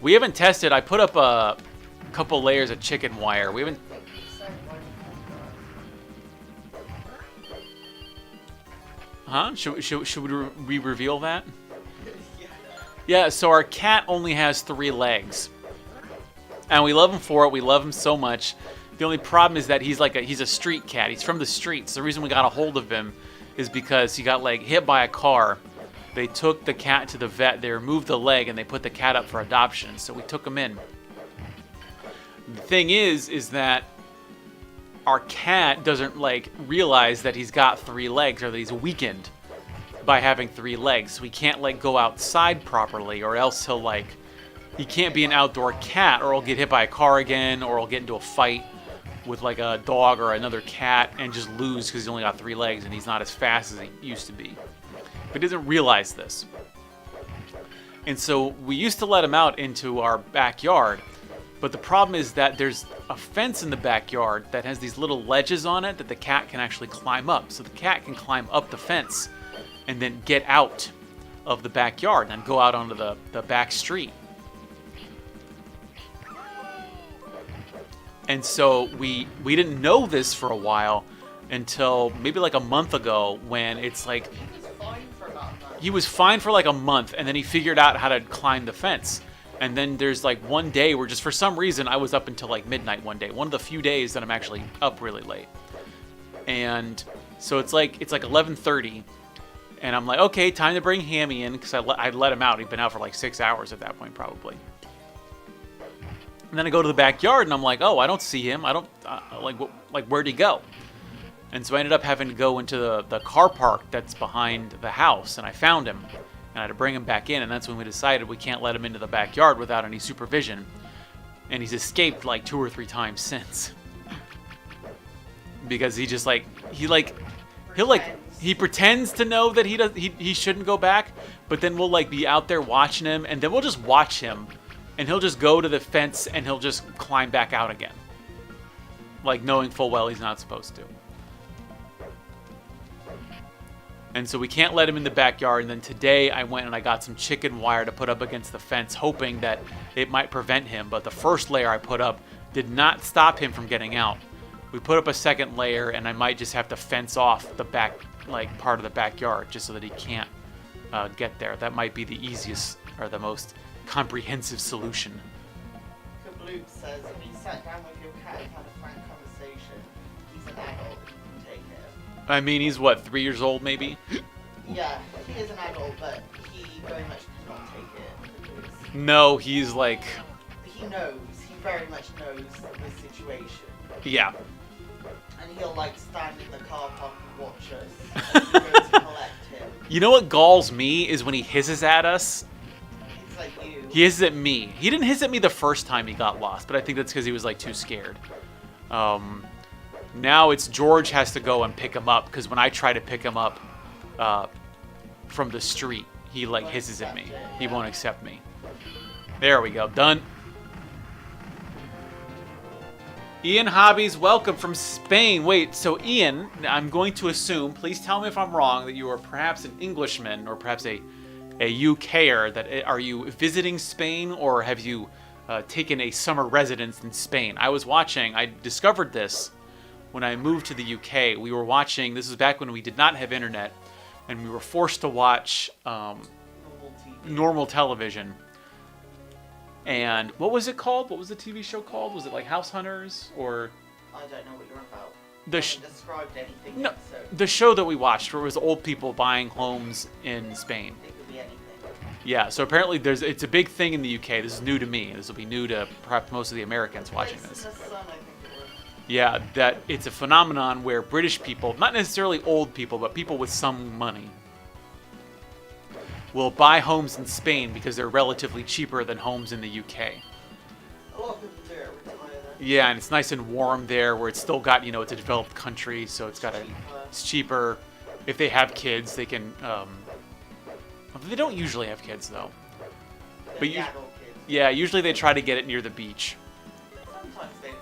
We haven't tested. I put up a couple layers of chicken wire. We haven't. Huh? Should we reveal that? Yeah. So our cat only has 3 legs, and we love him for it. We love him so much. The only problem is that he's a street cat. He's from the streets. The reason we got a hold of him is because he got like hit by a car. They took the cat to the vet, they removed the leg, and they put the cat up for adoption, so we took him in. The thing is that our cat doesn't, like, realize that he's got 3 legs, or that he's weakened by having 3 legs. So he can't, like, go outside properly, or else he'll, like, he can't be an outdoor cat, or he'll get hit by a car again, or he'll get into a fight with, like, a dog or another cat, and just lose because he's only got 3 legs, and he's not as fast as he used to be. But he doesn't realize this. And so we used to let him out into our backyard, but the problem is that there's a fence in the backyard that has these little ledges on it that the cat can actually climb up. So the cat can climb up the fence and then get out of the backyard and go out onto the back street. And so we didn't know this for a while until maybe like a month ago, when it's like he was fine for like a month, and then he figured out how to climb the fence. And then there's like one day where just for some reason I was up until like midnight one day. One of the few days that I'm actually up really late. And so it's like 11:30, and I'm like, okay, time to bring Hammy in, because I'd let him out. He'd been out for like 6 hours at that point probably. And then I go to the backyard and I'm like, oh, I don't see him. I don't like where'd he go? And so I ended up having to go into the car park that's behind the house, and I found him. And I had to bring him back in, and that's when we decided we can't let him into the backyard without any supervision. And he's escaped like 2 or 3 times since. Because he just he pretends to know that he shouldn't go back, but then we'll like be out there watching him, and then we'll just watch him, and he'll just go to the fence and he'll just climb back out again. Like knowing full well he's not supposed to. And so we can't let him in the backyard. And then today I went and I got some chicken wire to put up against the fence, hoping that it might prevent him. But the first layer I put up did not stop him from getting out. We put up a second layer, and I might just have to fence off the back, like part of the backyard, just so that he can't get there. That might be the easiest or the most comprehensive solution. Kabloop says, if you sat down with your cat and had a frank conversation, he's an adult, you can take it. I mean, he's what, 3 years old maybe? Yeah, he is an adult, but he very much cannot take it. No, he's like... He knows. He very much knows the situation. Yeah. And he'll like stand in the car park and watch us as we go to collect him. You know what galls me is when he hisses at us. He's like you. He hisses at me. He didn't hiss at me the first time he got lost, but I think that's because he was like too scared. Now it's George has to go and pick him up, because when I try to pick him up from the street, he like hisses at me. He won't accept me. There we go. Done. Ian Hobbies, welcome from Spain. Wait, so Ian, I'm going to assume, please tell me if I'm wrong, that you are perhaps an Englishman or perhaps a UKer. Are you visiting Spain or have you taken a summer residence in Spain? I discovered this when I moved to the UK. We were watching, this was back when we did not have internet, and we were forced to watch normal television. And what was it called? What was the TV show called? Was it like House Hunters or? I don't know what you're on about. The described anything. No, yet, so the show that we watched where it was old people buying homes in Spain. it could be anything. Yeah, so apparently it's a big thing in the UK. This is new to me. This will be new to perhaps most of the Americans watching Place this. in the Sun, I think it was. Yeah, that it's a phenomenon where British people, not necessarily old people, but people with some money, will buy homes in Spain because they're relatively cheaper than homes in the UK. A lot of people do it, retire there. Yeah, and it's nice and warm there where it's still got, it's a developed country, so it's cheaper. If they have kids, they can, they don't usually have kids though. But Adult kids. yeah, usually they try to get it near the beach. Sometimes they don't.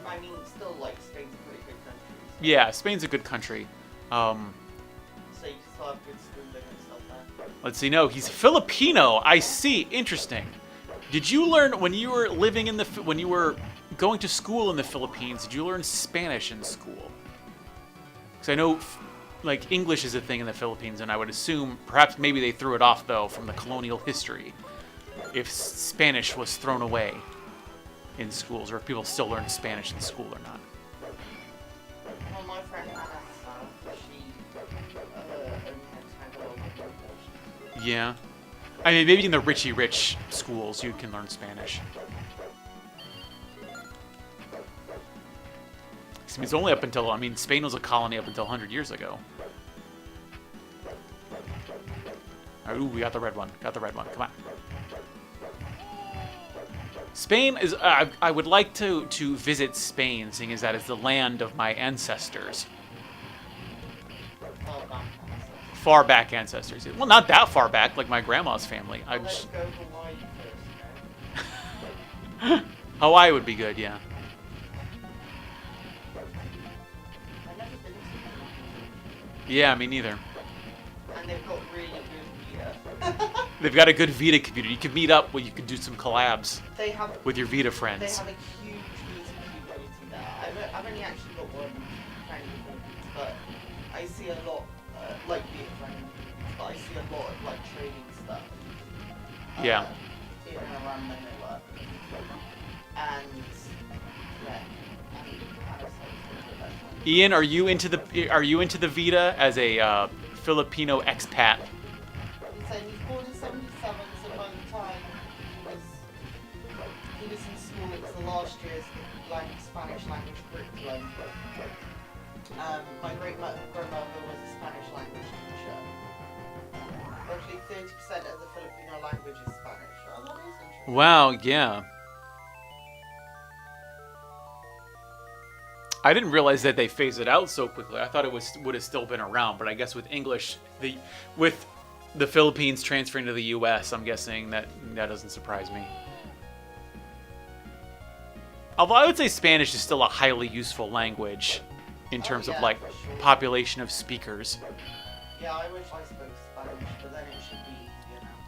I mean, still, like, Spain's a pretty good country. Yeah, Spain's a good country. So you can still have good schooling and stuff there. Let's see, no, he's Filipino. I see, interesting. Did you learn, when you were living when you were going to school in the Philippines, did you learn Spanish in school? Because I know, like, English is a thing in the Philippines, and I would assume, perhaps maybe they threw it off, though, from the colonial history, if Spanish was thrown away in schools, or if people still learn Spanish in school or not. Well, my friend Hannah, she only had Tagalog and English. Yeah. I mean, maybe in the richy rich schools you can learn Spanish. It's only up until, Spain was a colony up until 100 years ago. Ooh, we got the red one. Got the red one. Come on. Spain is, I would like to visit Spain, seeing as that is the land of my ancestors. Far back. Far back ancestors. Well, not that far back, like my grandma's family. Well, let's go Hawaii first, Hawaii would be good, yeah. I've never been to Hawaii. Yeah, me neither. And they've got really good beer. They've got a good Vita community. You can meet up where you can do some collabs They have with your Vita They friends. have a huge music community there. I've only actually got one friend in the Philippines, but I see a lot, like being a friend in the Philippines, but I see a lot of like trading stuff. Yeah. In and around Manila. And yeah. Ian, are you into the Vita as a Filipino expat? He said he's born in 77, so by the time he was in school, it was the last year's Spanish language curriculum. My great-grandmother was a Spanish language teacher. Roughly 30% of the Filipino language is Spanish. Oh, that is interesting. Wow, yeah. I didn't realize that they phased it out so quickly. I thought it would have still been around, but I guess with English, with the Philippines transferring to the U.S., I'm guessing that doesn't surprise me. Although I would say Spanish is still a highly useful language in terms of like for sure. population of speakers. Yeah, I wish I spoke Spanish, but then it should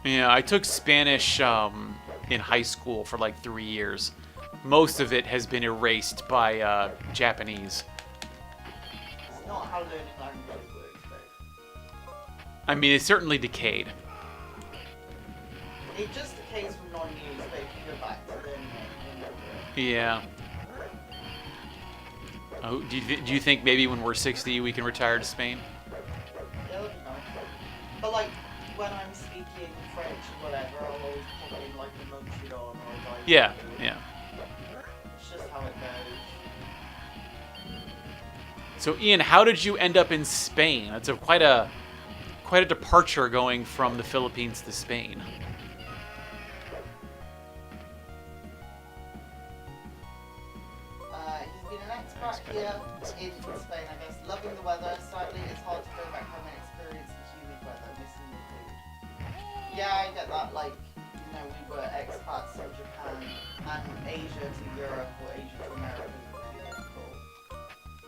be, Yeah, I took Spanish in high school for like 3 years. Most of it has been erased by Japanese. It's not how learning languages works, though. I mean, it certainly decayed. It just decays from non-use, but if you go back to learning it, Yeah. Oh, do you think maybe when we're 60 we can retire to Spain? yeah, that'd be nice. But like, when I'm speaking French or whatever, I'll always put in like a Montreal or a Bible. Yeah, yeah. It's just how it goes. So Ian, how did you end up in Spain? That's quite a departure going from the Philippines to Spain. He's been an expat here in Spain, I guess. Loving the weather. Sadly, it's hard to go back home and experience the humid weather, missing the food. Yeah, I get that. Like, we were expats in Japan, and Asia to Europe or Asia to America would be difficult.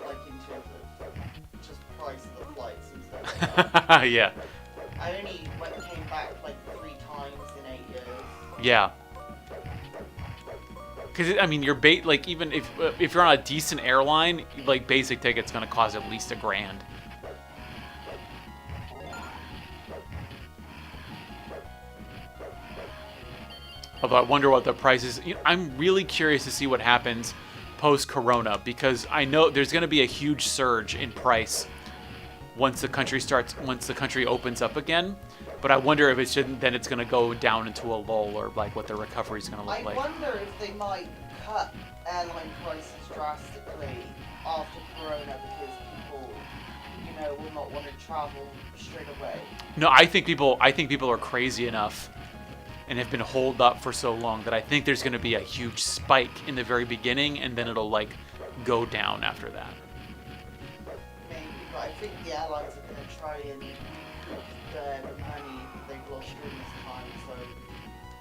Like in terms of just price of the flights and stuff like that. Yeah. I only came back like 3 times in 8 years. Yeah. Because I mean, like even if you're on a decent airline, like basic ticket's gonna cost at least $1,000. Although I wonder what the price is. I'm really curious to see what happens post-corona, because I know there's gonna be a huge surge in price once the country opens up again. But I wonder if then it's going to go down into a lull, or like what the recovery is going to look like. I wonder if they might cut airline prices drastically after Corona because people, will not want to travel straight away. No, I think people are crazy enough and have been holed up for so long that I think there's going to be a huge spike in the very beginning, and then it'll like go down after that. Maybe, but I think the airlines are going to try and recoup the money they've lost during this time, so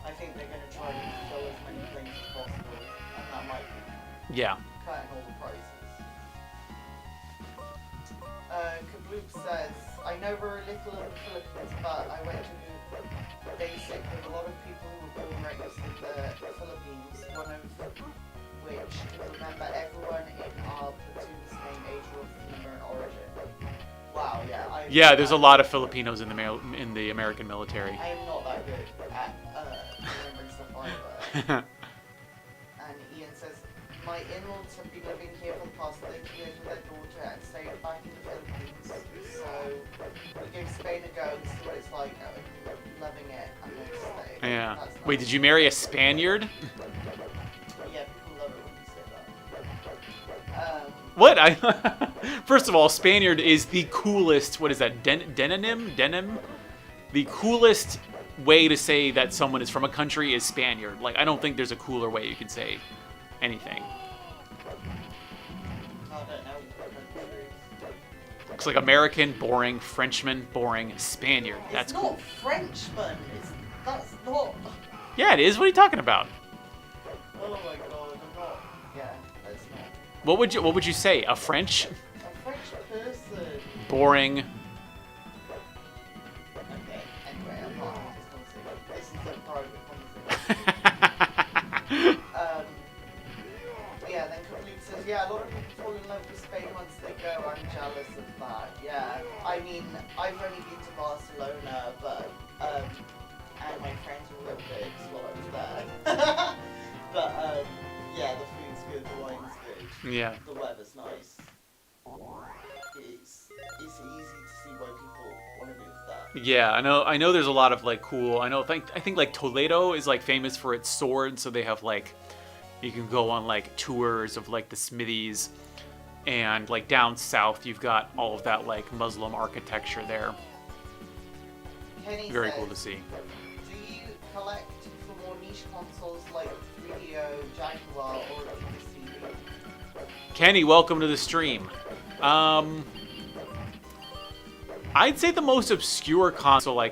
I think they're going to try and fill as many planes as possible, and that might be cutting all the prices. Kabloop says, I know very little of the Philippines, but I went to basic with a lot of people who were born right next to the Philippines, one of which can remember everyone in our platoon's name, age, or humor, and origin. Wow, yeah. Yeah, there's a lot of Filipinos in the American military. I am not that good at remembering stuff either. And Ian says, my in-laws have been living here for the past 30 years with their daughter and stayed back in the Philippines. So we gave Spain a go and see what it's like now. Loving it and then stay. Yeah. That's nice. Wait, did you marry a Spaniard? Yeah, people love it when you say that. What? First of all, Spaniard is the coolest. What is that? Denim? The coolest way to say that someone is from a country is Spaniard. Like, I don't think there's a cooler way you can say anything. I don't know. Looks like American, boring. Frenchman, boring. Spaniard. That's it's not cool. Frenchman. That's not. Yeah, it is. What are you talking about? Oh my god, I'm not. Yeah, that's not. What would you say? A French? A French person. Boring. Okay, anyway, I'm not having this conversation. This is a private conversation. Yeah, then Kabloop says, yeah, a lot of people fall in love with Spain once they go. I'm jealous of that. Yeah, I mean, I've only been to Barcelona, but, and my friends were real pigs while I was there. But, yeah, the food's good, the wine's good. Yeah. The weather's nice. It's easy to see why people want to move there. Yeah, I know there's a lot of like cool. I think like Toledo is like famous for its swords, so they have like you can go on like tours of like the smithies, and like down south you've got all of that like Muslim architecture there. Kenny Very says, cool to see. do you collect for more niche consoles like Video, Jaguar, or PC? Kenny, welcome to the stream. I'd say the most obscure console I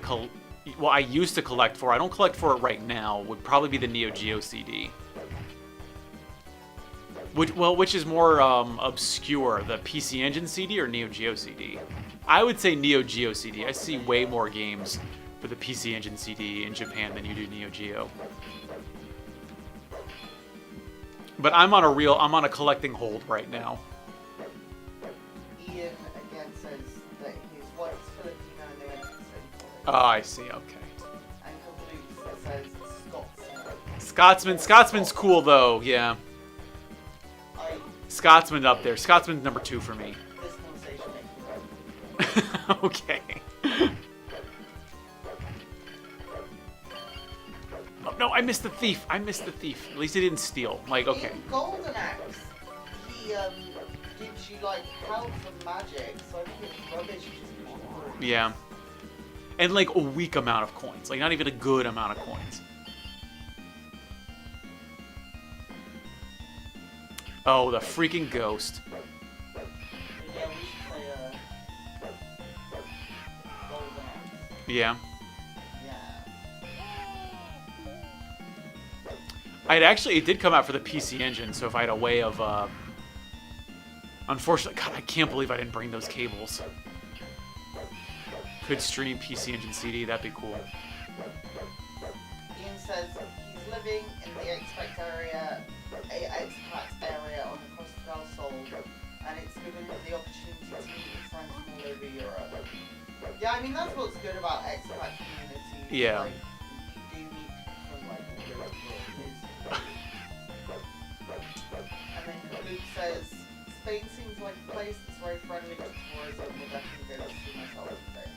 used to collect for, I don't collect for it right now, would probably be the Neo Geo CD. Which is more obscure, the PC Engine CD or Neo Geo CD? I would say Neo Geo CD. I see way more games for the PC Engine CD in Japan than you do Neo Geo. But I'm on a collecting hold right now. Ian again says that his wife's Filipino and they went to the same college. Oh, I see. Okay. And Kabloop says Scotsman. Scotsman's cool though. Yeah. I Scotsman up there. Scotsman's number 2 for me. this conversation makes me happy. Okay. Oh, no, I missed the thief. At least he didn't steal. Like, okay. In Golden Axe, he gives you like health and magic, so I think it's rubbish just gives you coins. Yeah. And like a weak amount of coins. Like not even a good amount of coins. Oh, the freaking ghost. So yeah, we should play Golden Axe. Yeah. Yeah. It did come out for the PC Engine, so if I had a way of, unfortunately, God, I can't believe I didn't bring those cables. Could stream PC Engine CD, that'd be cool. Ian says he's living in the expat area on the Costa del Sol, and it's given him the opportunity to meet friends from all over Europe. Yeah, I mean, that's what's good about expat communities. Yeah. Like, you do meet people from, like, all over Europe. And then Luke says, Spain seems like a place that's very friendly to tourism. We'll definitely go to see myself today.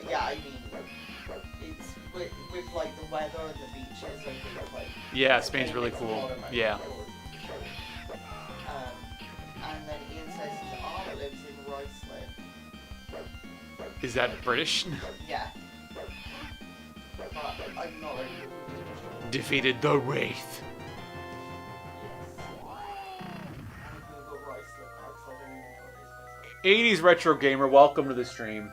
Yeah, I mean, it's with like the weather and the beaches, I think like Yeah, Spain's really cool. Yeah. And then Ian says his aunt lives in Ruislip. Is that British? Yeah. But I'm not really Defeated the Wraith. Google Ruislip now, 'cause I don't even know what it is myself. 80s Retro Gamer, welcome to the stream.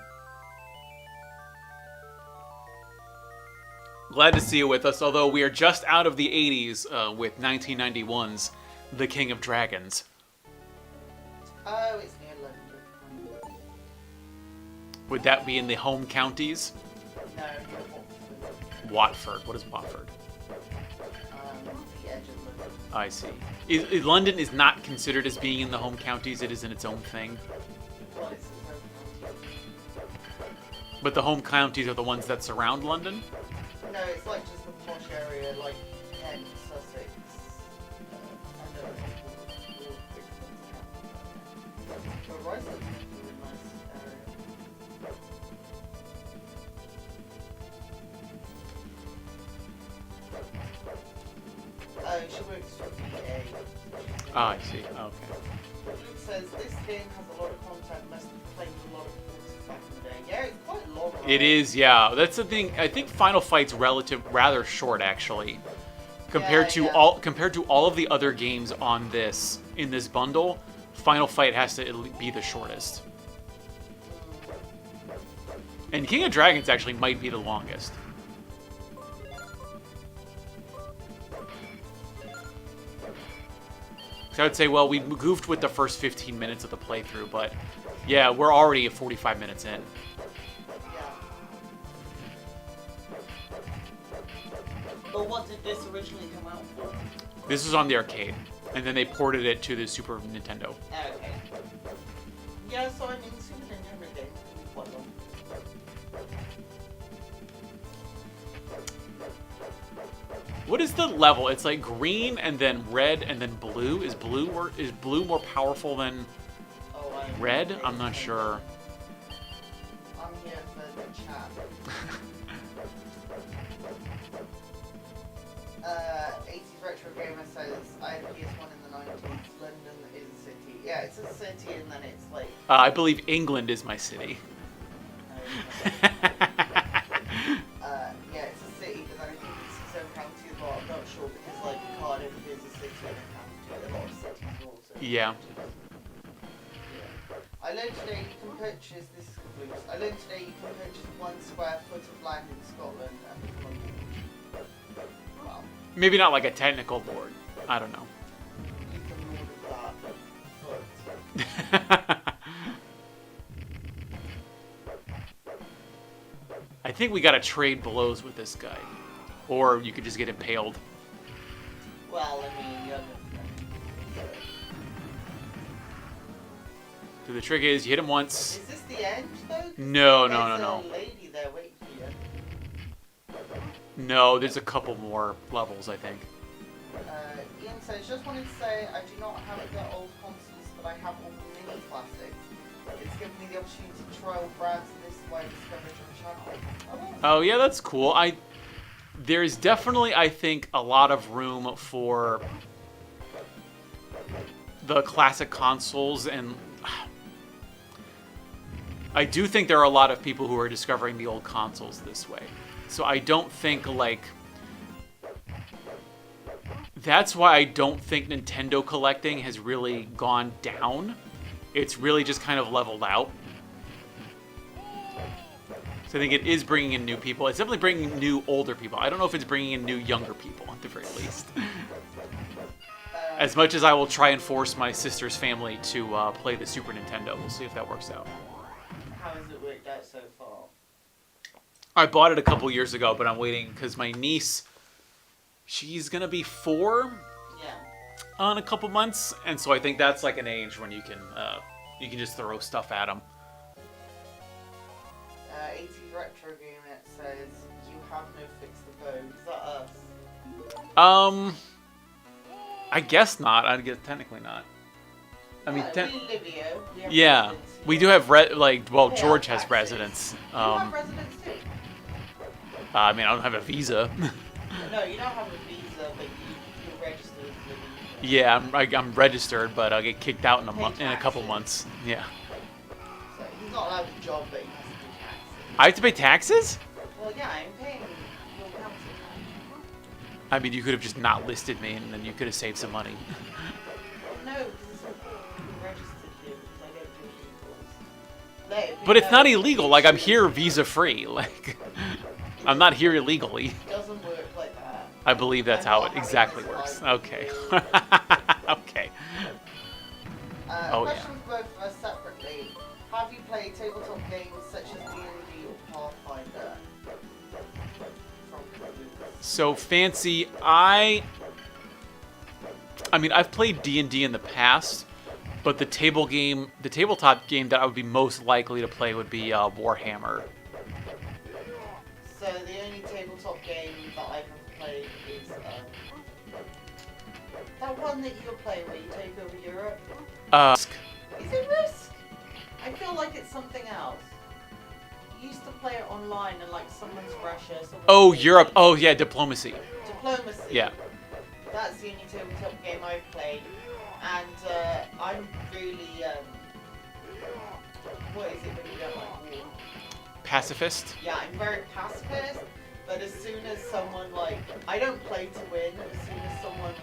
Glad to see you with us, although we are just out of the 80s with 1991's The King of Dragons. Oh, it's near London. Would that be in the home counties? No, near Watford. Watford. What is Watford? The edge of London. I see. London is not considered as being in the home counties. It is in its own thing. Well, it's its own county. But the home counties are the ones that surround London? No, it's like just the posh area, like Kent, Sussex. I don't know. But Rice's a really nice area. Oh, she works for VA. Oh, I see. Okay. Luke says this game has a lot of content, must have played a lot of courses back in the day. Yeah, it's quite long. Right? It is, yeah. That's the thing. I think Final Fight's rather short, actually, compared to all of the other games on this in this bundle. Final Fight has to be the shortest, and King of Dragons actually might be the longest. So I would say, well, we goofed with the first 15 minutes of the playthrough, but yeah, we're already 45 minutes in. But what did this originally come out for? This was on the arcade, and then they ported it to the Super Nintendo. Okay. Yeah, so I mean, Super Nintendo games can be quite long. What is the level? It's like green and then red and then blue. Is blue more powerful than red? I'm not sure. I'm here for the chat. 80s Retro Gamer says, I had a PS1 in the 90s. London is a city. Yeah, it's a city and then it's like... I believe England is my city. Yeah, it's a city, but I think it's its own county as well. I'm not sure because like Cardiff is a city and a county. A lot of cities are also Yeah. I learned today you can purchase, this is confused, I learned today you can purchase 1 square foot of land in Scotland and become a mortgage. Wow. Maybe not like a technical board. I don't know. You can order that foot. I think we gotta trade blows with this guy. Or you could just get impaled. Well, I mean, So the trick is, you hit him once. is this the end, though? No. There's a lady there waiting for you. No, there's a couple more levels, I think. Ian says, just wanted to say I do not have the old consoles, but I have all the mini classics. It's given me the opportunity to try all brands, and this is why I discovered your channel. Oh yeah, that's cool. There's definitely, I think, a lot of room for the classic consoles, and I do think there are a lot of people who are discovering the old consoles this way. So I don't think, like... That's why I don't think Nintendo collecting has really gone down. It's really just kind of leveled out. So So I think it is bringing in new people. It's definitely bringing in new older people. I don't know if it's bringing in new younger people, at the very least. As much as I will try and force my sister's family to play the Super Nintendo. We'll see if that works out. How has it worked out so far? I bought it a couple years ago, but I'm waiting because my niece, she's going to be 4 in a couple months. And so I think that's like an age when you can just throw stuff at them. 80s retro game, it says you have no fix the abode. Is that us? I guess not. I guess technically not. I mean, yeah, we do have George has taxes. residence. You have residence too. I mean, I don't have a visa. No, you don't have a visa, but you're registered as living. Yeah, I'm registered, but I'll get kicked out in a couple months. Yeah. So he's not allowed a job, but he has to pay taxes. I have to pay taxes? Well, yeah, I'm paying your council. I mean, you could have just not listed me, and then you could have saved some money. No, because it's registered here because I don't do illegals. But it's not illegal. Like, I'm here visa-free. Like, I'm not here illegally. It doesn't work like that. I believe that's how it exactly works. Okay. Okay. Question for both of us separately. Have you played tabletop games such as D&D or Pathfinder? So Fancy, I mean, I've played D&D in the past, but the tabletop game that I would be most likely to play would be Warhammer. So the only tabletop game that I've ever played is that one that you're playing where you take over Europe. Is it Risk? I feel like it's something else. You used to play it online and like someone's Russia. Europe. Oh yeah, Diplomacy. Diplomacy. Yeah. That's the only tabletop game I've played, and I'm really what is it when you don't like war? Pacifist. Yeah, I'm very pacifist, but as soon as someone I don't play to win. As soon as someone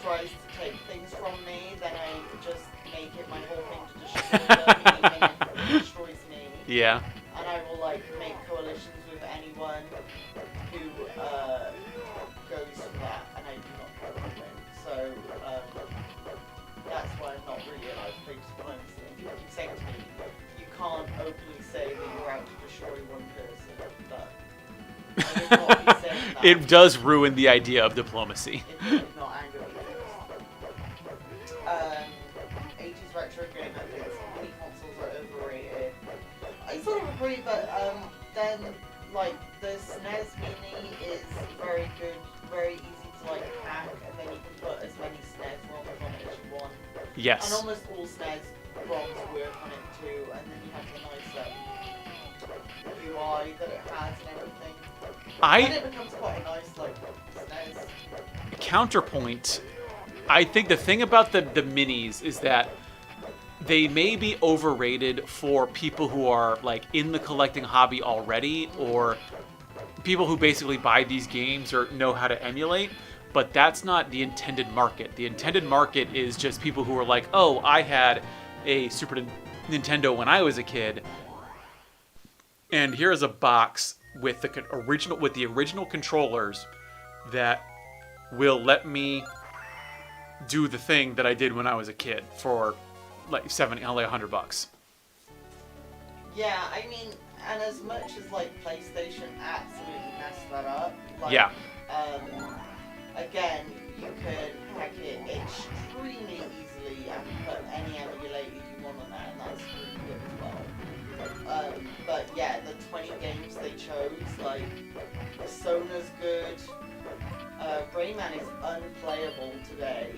tries to take things from me, then I just make it my whole thing to destroy them, even if it destroys me. Yeah. And I will make coalitions with anyone who goes for that, and I do not care about them. So that's why I'm not really allowed to play diplomacy. And people keep saying to me, you can't openly say that you're out to destroy one person, but I would not be saying that. It does ruin the idea of diplomacy. It did not anger me first. 80s retro game updates. Mini consoles are overrated. I sort of agree, but then the SNES Mini is very good, very easy to hack, and then you can put as many SNES ROMs on it as you want. Yes. And almost all SNES ROMs work on it too, and then you have the nice UI that it has and everything. And it becomes quite a nice SNES. Counterpoint. I think the thing about the minis is that they may be overrated for people who are in the collecting hobby already, or people who basically buy these games or know how to emulate, but that's not the intended market. The intended market is just people who are like, oh, I had a Super Nintendo when I was a kid, and here's a box with the original controllers that will let me do the thing that I did when I was a kid for $100. Yeah, I mean, and as much as PlayStation absolutely messed that up, yeah. Again, you could hack it extremely easily and put any emulator you want on there, and that's really good as well. But yeah, the 20 games they chose, Persona's good. Rayman is unplayable today.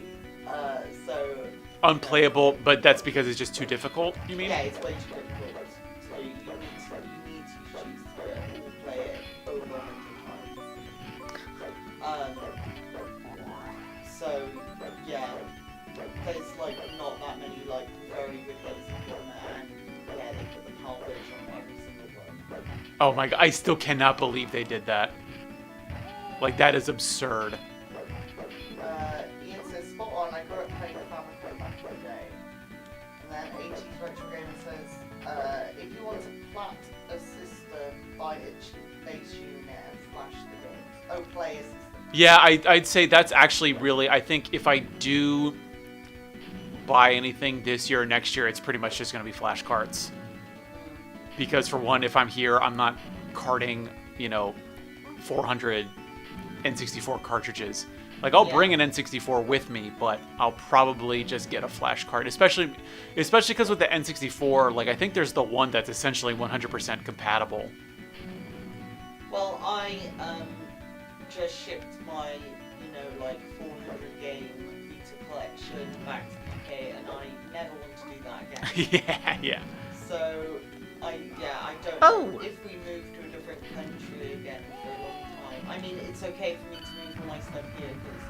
Unplayable, but that's because it's just too difficult, you mean? Yeah, it's way too difficult. So you need to choose to play it over 100 times. So yeah, there's not that many very good ways of doing it, and yeah, they put the PAL version on every single one. Oh my god, I still cannot believe they did that. That is absurd. Ian says, spot on, I grew up playing Famicom back in the day. And then 80s Retro Gamer says, if you want to plat a system buy a cheap base unit and flash the games. Oh, play assistant. Yeah, I'd say that's actually really, I think if I do buy anything this year or next year, it's pretty much just going to be flash cards. Because for one, if I'm here, I'm not carding, 400 N64 cartridges. Like, I'll bring an N64 with me, but I'll probably just get a flash card. Especially because with the N64, like, I think there's the one that's essentially 100% compatible. Well, I just shipped my, 400 game Vita collection back to the UK, and I never want to do that again. Yeah. So, I don't know if we move to a different country again for a long time. I mean, it's okay for me to move all my stuff here, because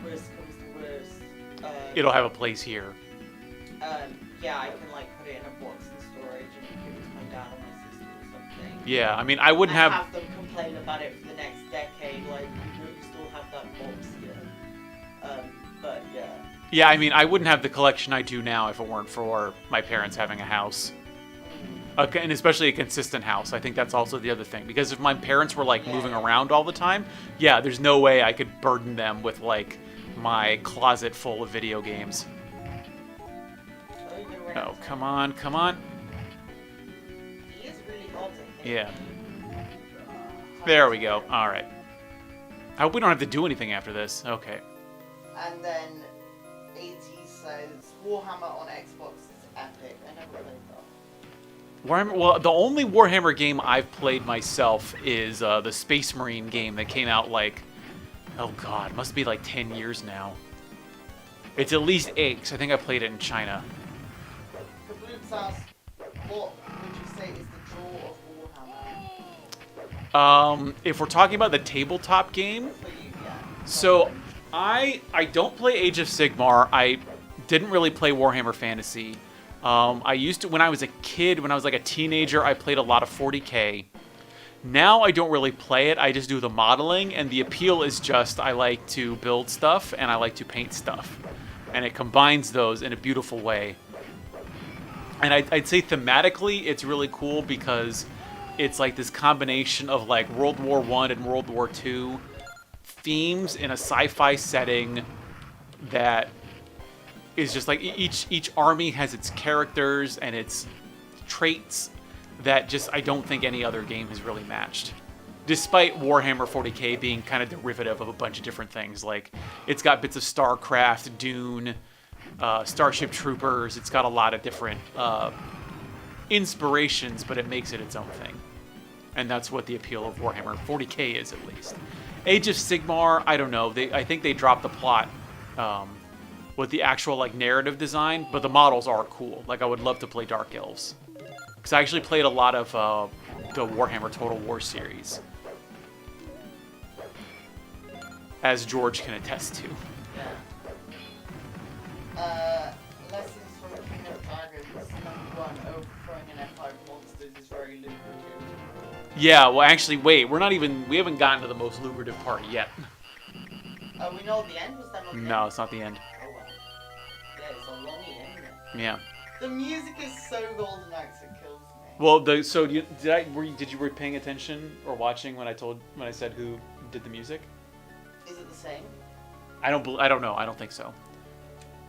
worst comes to worst. It'll have a place here. Yeah, I can, put it in a box in storage and give it to my dad or my sister or something. Yeah, I mean, I wouldn't have them complain about it for the next decade, you still have that box here. But yeah. Yeah, I mean, I wouldn't have the collection I do now if it weren't for my parents having a house. Okay, and especially a consistent house. I think that's also the other thing. Because if my parents were, moving around all the time, yeah, there's no way I could burden them with, my closet full of video games. Oh, come on. He is really hard to hit. Yeah. There we go. All right. I hope we don't have to do anything after this. Okay. And then 80 says Warhammer on Xbox is epic. I never played that. Warhammer, well, the only Warhammer game I've played myself is the Space Marine game that came out oh god, must be 10 years now. It's at least 8, 'cause I think I played it in China. Kabloops asks, what would you say is the draw of Warhammer? If we're talking about the tabletop game, For you, yeah. so I don't play Age of Sigmar. I didn't really play Warhammer Fantasy. I used to, when I was a kid, when I was a teenager, I played a lot of 40K. Now I don't really play it, I just do the modeling, and the appeal is just I like to build stuff and I like to paint stuff. And it combines those in a beautiful way. And I'd say thematically it's really cool because it's this combination of World War I and World War II themes in a sci-fi setting that is just each army has its characters and its traits that just I don't think any other game has really matched. Despite Warhammer 40K being kind of derivative of a bunch of different things. It's got bits of StarCraft, Dune, Starship Troopers. It's got a lot of different inspirations, but it makes it its own thing. And that's what the appeal of Warhammer 40K is, at least. Age of Sigmar, I don't know. I think they dropped the plot with the actual narrative design, but the models are cool. I would love to play Dark Elves. Because I actually played a lot of the Warhammer Total War series. As George can attest to. Yeah. Lessons from King of Dragons. Number 1, overthrowing an F5 monsters is very lucrative. Yeah, well actually, wait, we haven't gotten to the most lucrative part yet. We know the end? Was that not the end? No, it's not the end. Oh well. Yeah, it's a long end. Yeah. The music is so Golden Axe, it kills me. Well, did you were paying attention or watching when I said who did the music? Is it the same? I don't know. I don't think so.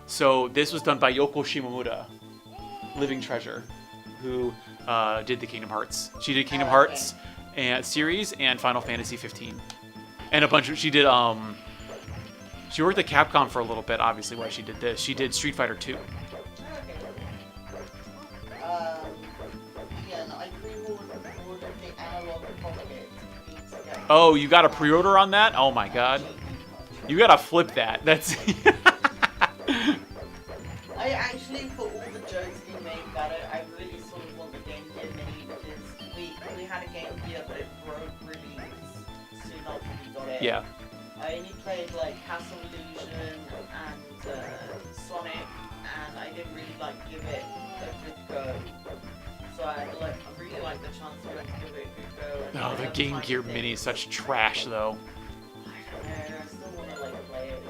So this was done by Yoko Shimomura, Living Treasure, who did the Kingdom Hearts. She did Kingdom Hearts and series and Final Fantasy 15, and a bunch of. She did. She worked at Capcom for a little bit. Obviously, why she did this. She did Street Fighter 2. Oh, you got a pre-order on that? Oh my god. You gotta flip that. That's... I actually, for all the jokes we made about it, I really sort of want the Game Gear Mini because we had a Game Gear, but it broke really soon after we got it. Yeah. I only played Castle Illusion and Sonic, and I didn't really give it a good go. So I really like the chance to give it a good go. Oh, the Game Gear Mini is such trash, though. I still want to play it.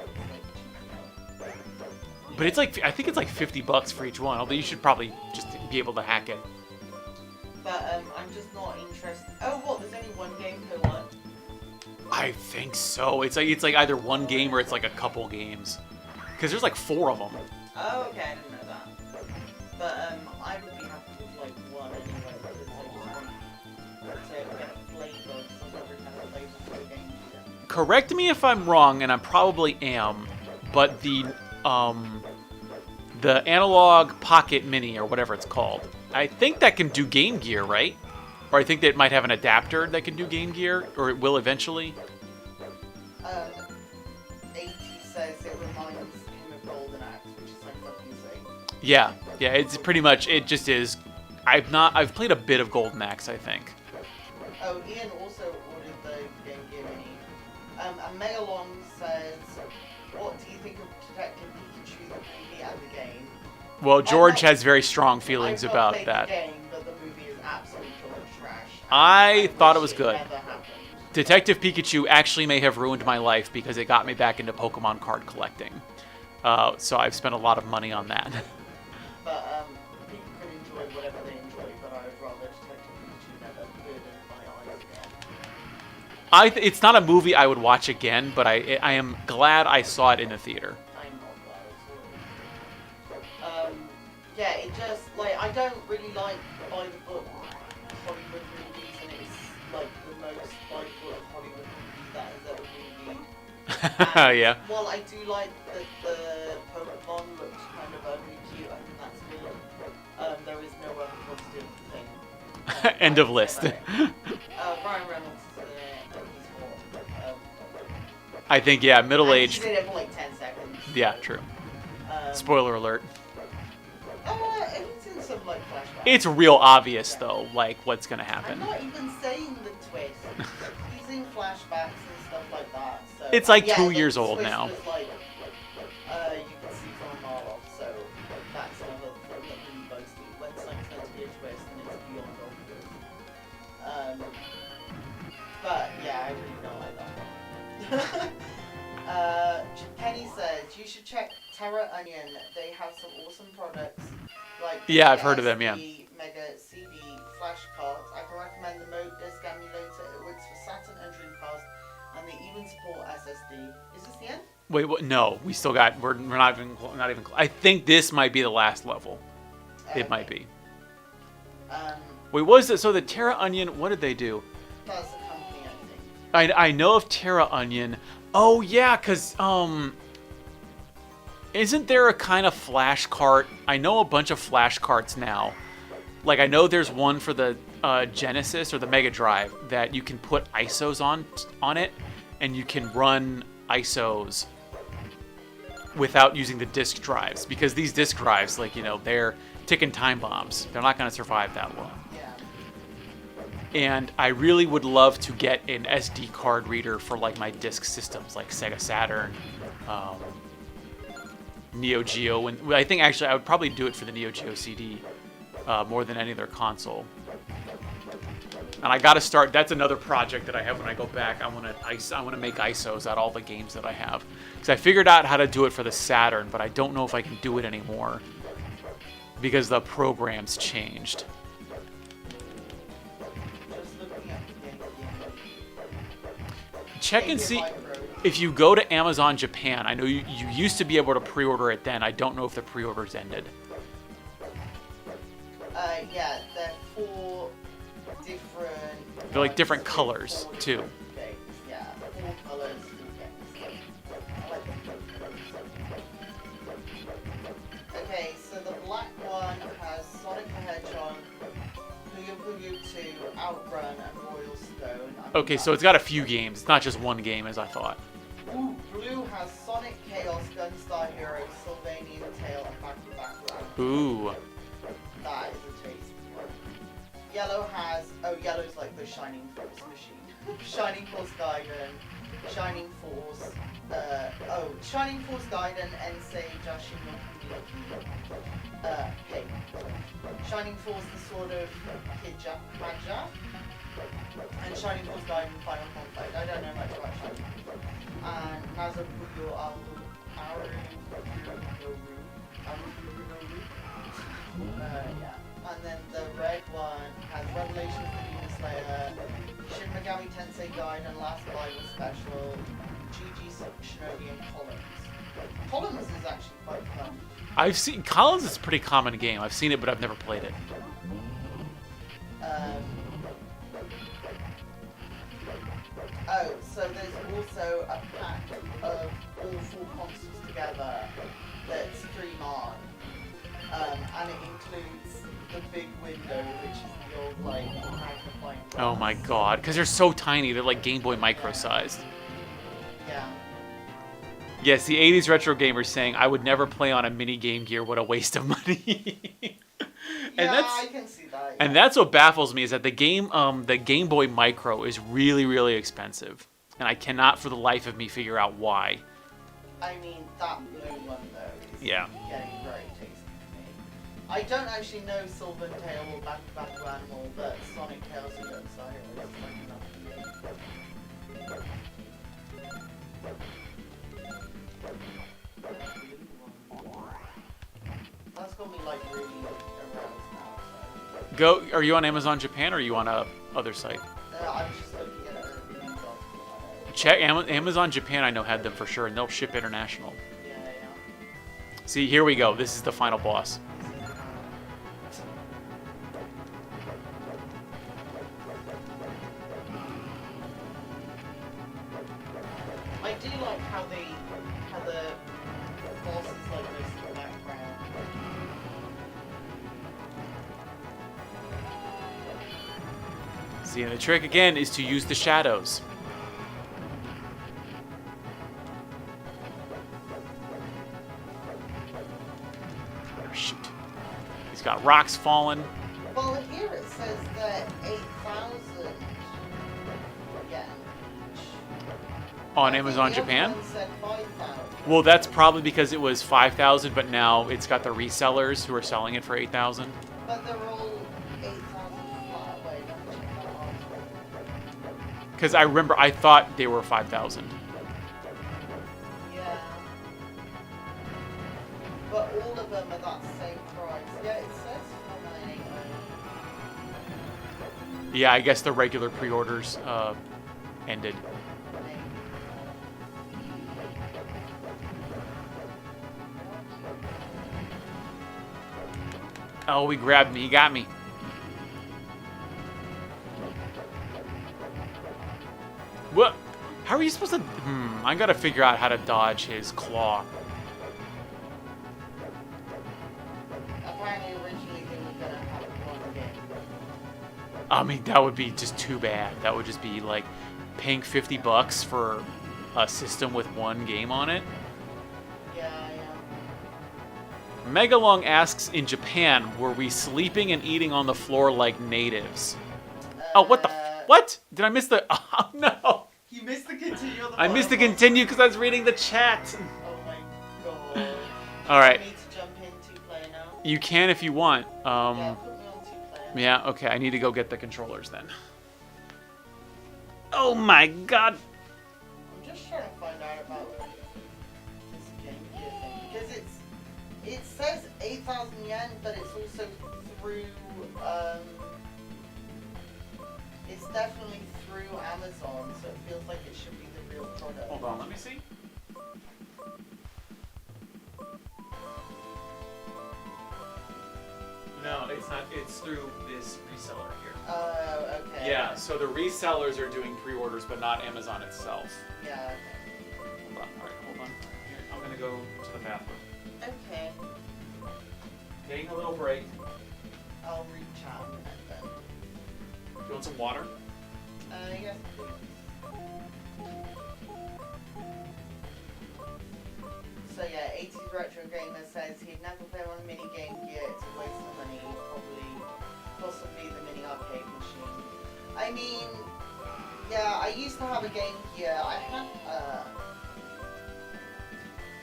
But it's I think it's $50 for each one. Although you should probably just be able to hack it. But I'm just not interested. Oh, what? There's I think so. It's like either one game or it's like a couple games. Because there's like 4 of them. Oh, okay, I didn't know that. But I would be happy with like one anyway, because I just want to get a flavor, because I've never had a flavor for a game yet. Correct me if I'm wrong, and I probably am, but the Analog Pocket Mini or whatever it's called, I think that can do Game Gear, right? Or I think that it might have an adapter that can do Game Gear, or it will eventually. 80 says it reminds him of Golden Axe, which is like fucking insane. Yeah, it's pretty much, it just is. I've played a bit of Golden Axe, I think. Oh, Ian also ordered the Game Gear Mini. And Megalong says, what do you think of Detective Pikachu, the movie and the game? Well, George has very strong feelings I've not about played that. The game, but the movie is absolutely trash. I thought it was good. Never happened. Detective Pikachu actually may have ruined my life because it got me back into Pokemon card collecting. So I've spent a lot of money on that. But people can enjoy whatever they enjoy, but I would rather Detective Pikachu never burden my eyes again. It's not a movie I would watch again, but I am glad I saw it in the theater. I'm not glad at all. Yeah, it just, like, I don't really like by the book Hollywood movies, and it's like the most by the book Hollywood movie that has ever been made. Yeah. Well, I do like that the Pokemon looks kind of ugly cute. I think that's good. There is no other positive thing. End of list. Ryan Reynolds is in it, and he's hot. I think, yeah, And middle-aged. he's in it for like 10 seconds. Yeah, true. Um, Spoiler alert. He's in some like flashbacks. It's real obvious, though, like, what's going to I'm happen. not even saying the twist. He's in flashbacks and stuff like that. So It's like yeah, 2 the years old twist now. Was like, you can see from a mile off, so that's another thing that really bugs me. When something's meant to be a twist and it's beyond obvious. But yeah, I really don't like that one. Penny says you should check Terra Onion. They have some awesome products like Yeah, I've heard of them, yeah. Mega CD flash cards. I can recommend the Mode Disc emulator. It works for Saturn and Dreamcast, and they even support SSD. Is this the end? Wait, what? No, we still got. We're not even. I think this might be the last level. It might be. Wait, what is it? So the Terra Onion. What did they do? That's a company, I think. I know of Terra Onion. Oh yeah, cause isn't there a kind of flash cart? I know a bunch of flash carts now. Like I know there's one for the Genesis or the Mega Drive that you can put ISOs on it, and you can run ISOs without using the disk drives, because these disk drives, like, you know, they're ticking time bombs. They're not going to survive that long. And I really would love to get an SD card reader for like my disk systems, like Sega Saturn, Neo Geo, and I think actually I would probably do it for the Neo Geo CD more than any other console. And I got to start. That's another project that I have when I go back. I want to make ISOs out of all the games that I have, because I figured out how to do it for the Saturn, but I don't know if I can do it anymore because the program's changed. Check and see if you go to Amazon Japan. I know you used to be able to pre-order it then. I don't know if the pre-orders ended. Yeah, they're 4 different... They're like different colors, too. Yeah, 4 colors. Okay, so the black one has Sonic the Hedgehog, Puyo Puyo 2, Outrun, and Royal Stone. Okay, so it's got a few games. It's not just one game, as I thought. Ooh, blue has Sonic, Chaos, Gunstar Heroes, Sylvanian Tale, and Back to Back. Ooh. That is a tasty one. Yellow has... Oh, yellow's like the Shining Force machine. Shining Force Gaiden, Shining Force... Shining Force Gaiden, Ensei, Jashin no Pig. Shining Force, the Sword of Haja. And Shining Force Gaiden, Final Conflict. I don't know much about Shining Force. And Nazapuyo Aru. Yeah. And then the red one has Revelations of Demon Slayer, Shin Megami Tensei Guide and Last Bible Special, GG Shinobi and Columns. Columns is actually quite fun. I've seen Collins is a pretty common game. I've seen it, but I've never played it. Oh, so there's also a pack of all 4 consoles together that's Stream On. And it includes the big window, which is the old, like, magnifying glass. Oh my god, because they're so tiny. They're like Game Boy Micro sized. Yeah. Yes, the 80s retro gamer saying, I would never play on a mini Game Gear. What a waste of money. I can see that. Yeah. And that's what baffles me is that the Game Boy Micro is really, really expensive. And I cannot for the life of me figure out why. I mean, that blue one, though, is Yeah. getting very tasty to me. I don't actually know Silver Tail or Baku Animal, but Sonic Tails and Ghost Sire is like enough for me. That's got me, like, really aroused now, Go. Are you on Amazon Japan or are you on a other site? so... I was just looking at it and it Check Amazon Japan. I know had them for sure, and they'll ship international. Yeah. See, here we go. This is the final boss. I do like how the boss is like this in the background. See, and the trick again is to use the shadows. Oh, shoot. He's got rocks falling. Well, here it says that 8,000 yen. On Amazon The Japan? other one said 5,000. Well, that's probably because it was 5,000, but now it's got the resellers who are selling it for 8,000. But they're all 8,000 flat away. Let me check that out. Because I remember I thought they were 5,000. Yeah. But all of them are that same price. Yeah, it says 4,980. Yeah, I guess the regular pre-orders ended. Oh, he grabbed me. He got me. What? How are you supposed to... I gotta figure out how to dodge his claw. Apparently, originally they were gonna have one game. I mean, that would be just too bad. That would just be like paying $50 for a system with one game on it. Yeah. Megalong asks, in Japan, were we sleeping and eating on the floor like natives? Oh, what the... What? Did I miss the... Oh, no. You missed the continue. I missed the continue because I was reading the chat. Oh my god. All right. Do you need to jump in 2-player now? You can if you want. Yeah, put me on 2-player. Yeah, okay. I need to go get the controllers then. Oh my god. I'm just trying to find out about this Game Gear thing because it says 8,000 yen, but it's also through it's definitely through Amazon, so it feels like it should be the real product. Hold on, let me see. No, it's not. It's through this reseller here. Oh, okay. Yeah, so the resellers are doing pre-orders, but not Amazon itself. Yeah, okay. Hold on. All right, hold on. Here, I'm gonna go to the bathroom. Okay. Taking a little break. I'll reach out in a minute then. Do you want some water? Yes, please. So yeah, 80s Retro Gamer says he'd never play on a mini Game Gear, it's a waste of money, possibly the mini arcade machine. I mean, yeah, I used to have a Game Gear, I had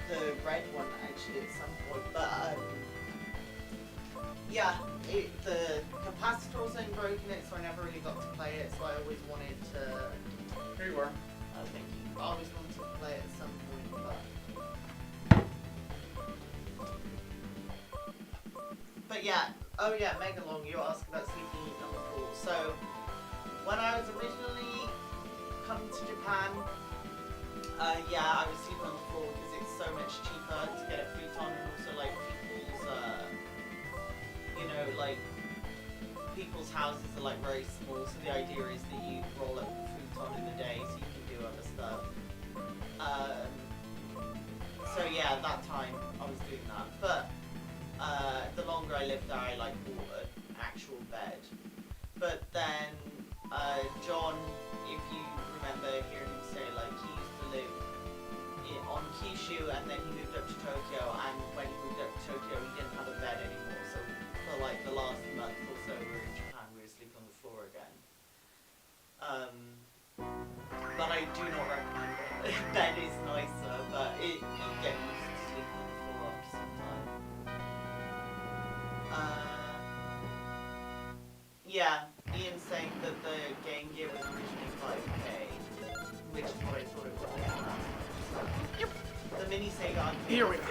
the red one actually at some point, but yeah, the capacitor was only broken it, so I never really got to play it, so I always wanted to... Here you are. Thank you. I always wanted to play it at some point, but yeah, oh yeah, Megalong, you asked about sleeping on the floor. So, when I was originally come to Japan, yeah, I was sleeping on the floor because it's so much cheaper to get a futon, and also like people's houses are like very small, so the idea is that you roll up the futon in a day so you can do other stuff. So yeah, at that time I was doing that, but the longer I lived there, I like bought an actual bed. But then John, if you remember hearing him say, like, he used to live on Kyushu and then he moved up to Tokyo, and when he moved up to Tokyo he didn't have a bed anymore, so for like the last month or so we were in Japan, we were sleeping on the floor again. But I do not recommend it. Bed is nicer, but you get used to sleeping on the floor after some time. Yeah, Ian's saying that the Game Gear was originally 5K, which is what I thought it was. Yep. The mini Sega arcade. Here we are. That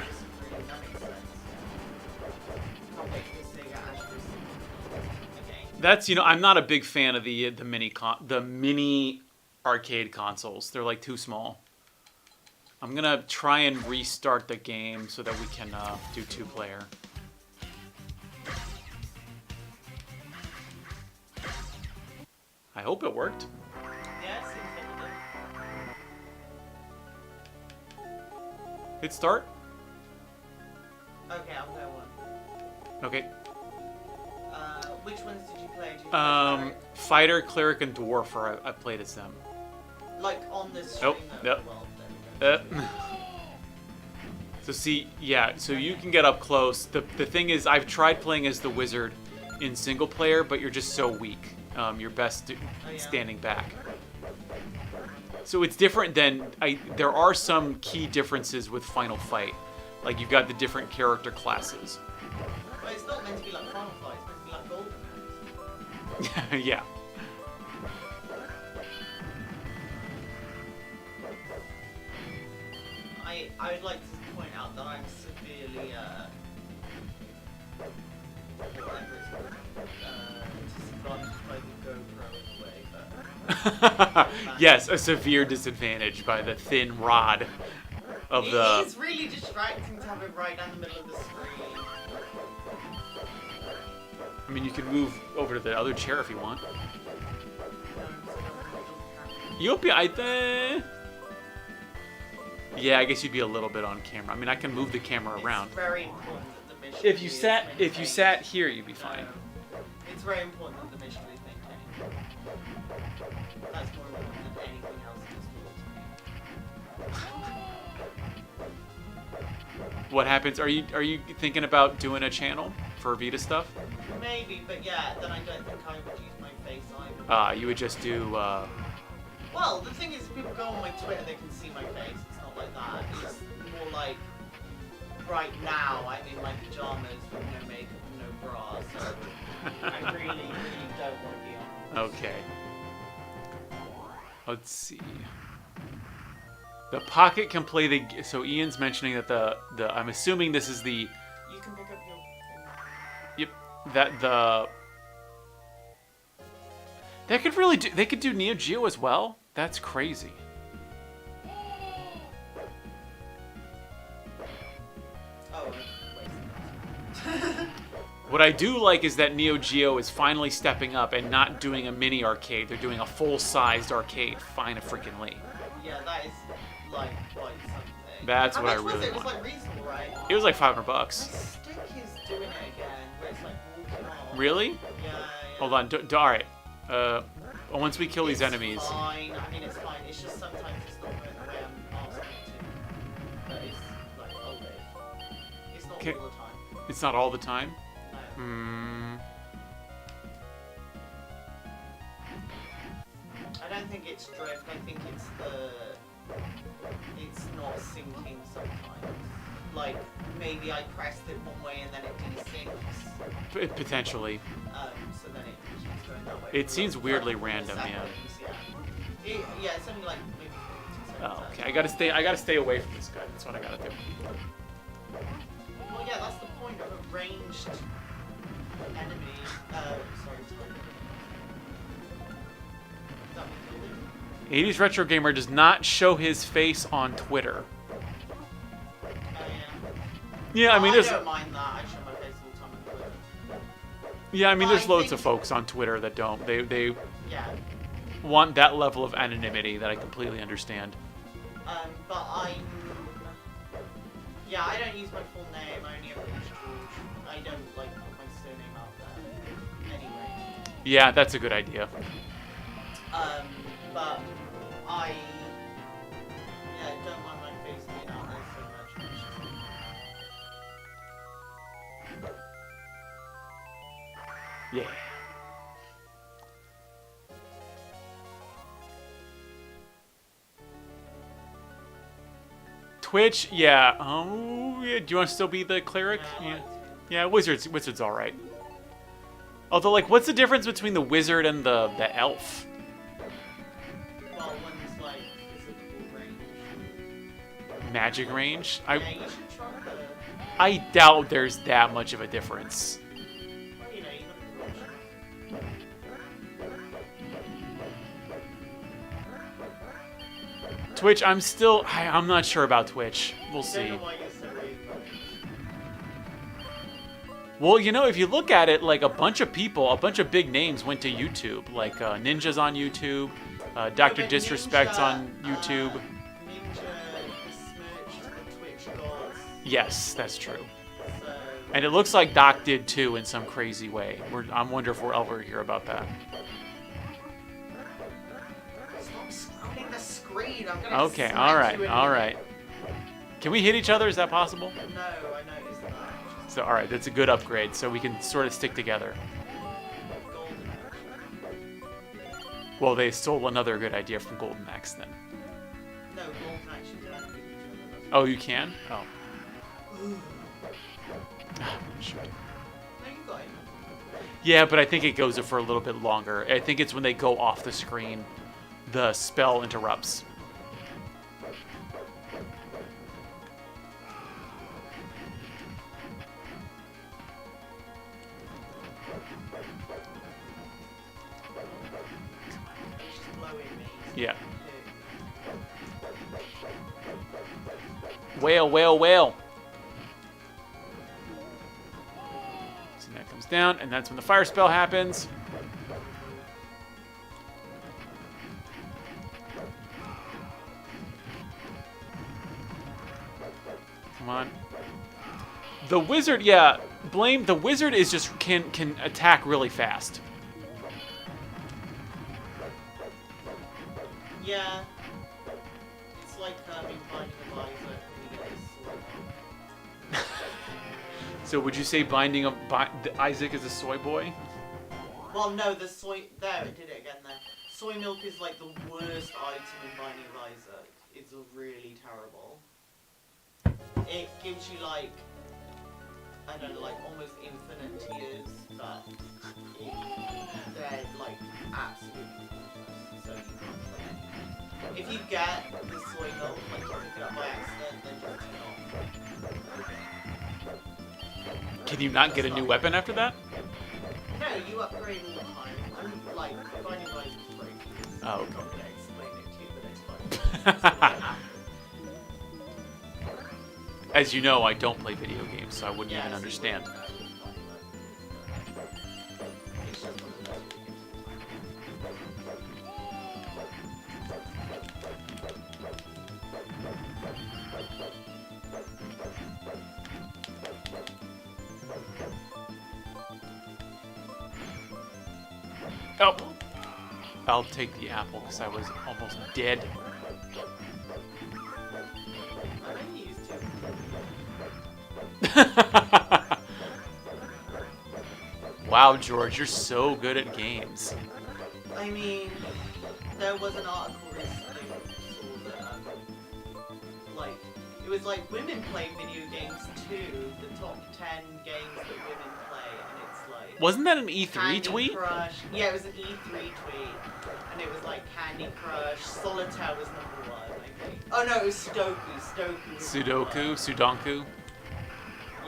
makes sense. Can't wait for the Sega Astro again. That's, I'm not a big fan of the mini arcade consoles. They're like too small. I'm gonna try and restart the game so that we can do 2-player. I hope it worked. Yeah, it seems like it did. Hit start. Okay, I'll play one. Okay. Which ones did you play? Did you play Fighter, Cleric, and Dwarf. I played as them. like on this stream? Nope. though? Yep. Well, there we go. So see, yeah, so you can get up close. The thing is, I've tried playing as the wizard in single player, but you're just so weak. You're best standing back. So it's different than there are some key differences with Final Fight. Like you've got the different character classes. But it's not meant to be like Final Fight, it's meant to be like Golden Axe. Yeah. I would like to point out that I'm severely whatever it's called, disadvantaged by the GoPro in a way, but Yes, a severe disadvantage by the thin rod of the... It is really distracting to have it right down the middle of the screen. I mean, you can move over to the other chair if you want. You'll be... Yeah, I guess you'd be a little bit on camera. I mean, I can move the camera around. It's very important that the mission If you is sat maintained. here, you'd be fine. It's very important that the mission is maintained. That's more important than anything else in this world. What happens? Are you thinking about doing a channel for Vita stuff? Maybe, but yeah, then I don't think I would use my face either. You would just do. Well, the thing is, if people go on my Twitter, they can see my face. It's not like that. It's more like, right now, I'm in my pajamas with no makeup and no bra, so I really, really don't want to be on. Okay. Let's see. The Pocket can play the. So Ian's mentioning that the I'm assuming this is the. You can pick up your. Yep. That the. They could really do. They could do Neo Geo as well. That's crazy. Oh, What I do like is that Neo Geo is finally stepping up and not doing a mini arcade. They're doing a full-sized arcade. Fine a freaking Lee. yeah, that is like quite something. That's How what I much was really it? It was want. like reasonable, right? It was like $500. My stick is doing it again, where it's like walking on. Really? Yeah. Hold on. All right. Once we kill these It's enemies. Fine. I mean, it's fine. It's just sometimes it's not going the way I'm asking it to. But it's like always. It's not Okay. all the time. It's not all the time. No. I don't think it's drift. I think it's it's not syncing sometimes. Like maybe I pressed it one way and then it desyncs. Potentially. So then it keeps going that way. It for seems like weirdly 5 random, yeah. seconds, Yeah. Yeah, it's only like maybe 2 seconds. Oh, okay. I gotta stay away from this guy. That's what I gotta do. Well, yeah, that's the point of a ranged enemy. Sorry, time. Is that what you 80s Retro Gamer does not show his face on Twitter. I am. Yeah, I mean, I there's... don't mind that. I show my face all the time on Twitter. Yeah, I mean, But there's I loads think- of folks on Twitter that don't. They Yeah. want that level of anonymity that I completely understand. But yeah, I don't use my full name. I only ever use George. I don't like put my surname out there. Anyway. Yeah, that's a good idea. But I don't mind my face being out there so much. Yeah. Twitch, yeah. Oh, yeah. Do you want to still be the cleric? Yeah. Yeah, wizard's all right. Although, like, what's the difference between the wizard and the elf? Well, one's like physical range. Magic range? Yeah, you should try the. I doubt there's that much of a difference. Well, you got Twitch, I'm not sure about Twitch. We'll I don't see. know why you're so worried about it. Well, you know, if you look at it, like a bunch of big names went to YouTube. Like Ninja's on YouTube, Dr. but Disrespect's Ninja, on YouTube. Ninja besmirched the Twitch gods, Yes, that's true. so And it looks like Doc did too in some crazy way. I'm wondering if we'll ever hear about that. stop scrolling the screen. I'm gonna Okay, smack all you right, in all the- right. Can we hit each other? Is that possible? No, I noticed that. So, all right, that's a good upgrade. So we can sort of stick together. Golden. Well, they stole another good idea from Golden Axe then. No, golden actually don't beat each other. Oh, you can? Oh. Sure. No, you got it. Yeah, but I think it goes for a little bit longer. I think it's when they go off the screen, the spell interrupts. It's just blowing me. Yeah. Whale, whale, whale. So that comes down, and that's when the fire spell happens. Come on. The wizard, yeah, blame the wizard is just can attack really fast. Yeah. It's like in Binding of Isaac when you get this sword. So would you say Isaac is a soy boy? Well, no, the soy. There, it did it again there. Soy milk is like the worst item in Binding of Isaac. It's really terrible. It gives you like, I don't know, like almost infinite tears, but they're like absolutely useless. So you can't like, if you get the soy milk, like you pick it up by accident, then just turn it off. Can you not get a new weapon after that? No, you upgrade all the time. I'm like, Binding of Isaac is great. Oh, I'm not gonna explain it to you, but it's fine. As you know, I don't play video games, so I wouldn't Yeah, even so you understand. wouldn't know. It's just one of those Oh! I'll take the apple because I was almost dead. I only used two. Wow, George, you're so good at games. I mean, there was an article recently which saw that, like, it was like women play video games too, the top 10 games that women play, and it's like... Wasn't that an E3 Candy tweet? Crush. Yeah, it was an E3 tweet, and it was like Candy Crush, Solitaire was number 1, I think. Oh no, it was Sudoku. Sudoku was number Sudoku? one. Sudoku?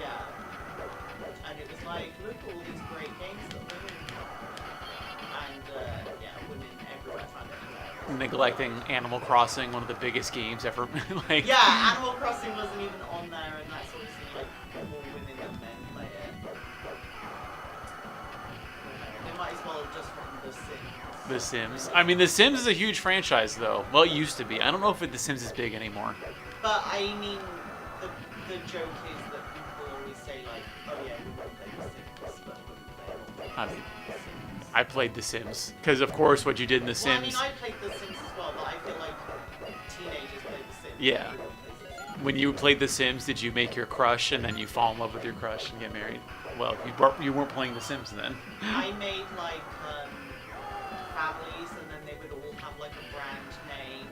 Yeah. And it was like, look at all these great games that women play. And, yeah, women everywhere found it hilarious. neglecting Animal Crossing, one of the biggest games ever. Like, Yeah, Animal Crossing wasn't even on there, and that's obviously like more women than men play it. They might as well have just written The Sims. The Sims. I mean, The Sims is a huge franchise, though. Well, it used to be. I don't know if The Sims is big anymore. But I mean, the joke is that people always say like, oh yeah, we won't play The Sims, but we play I mean, The Sims. I played The Sims because, of course, what you did in The Well, I mean, Sims. I played The Sims as well, but I feel like teenagers play The Sims. Yeah. Everyone plays The Sims. When you played The Sims, did you make your crush and then you fall in love with your crush and get married? Well, you weren't playing The Sims then. I made like families, and then they would all have like a brand name.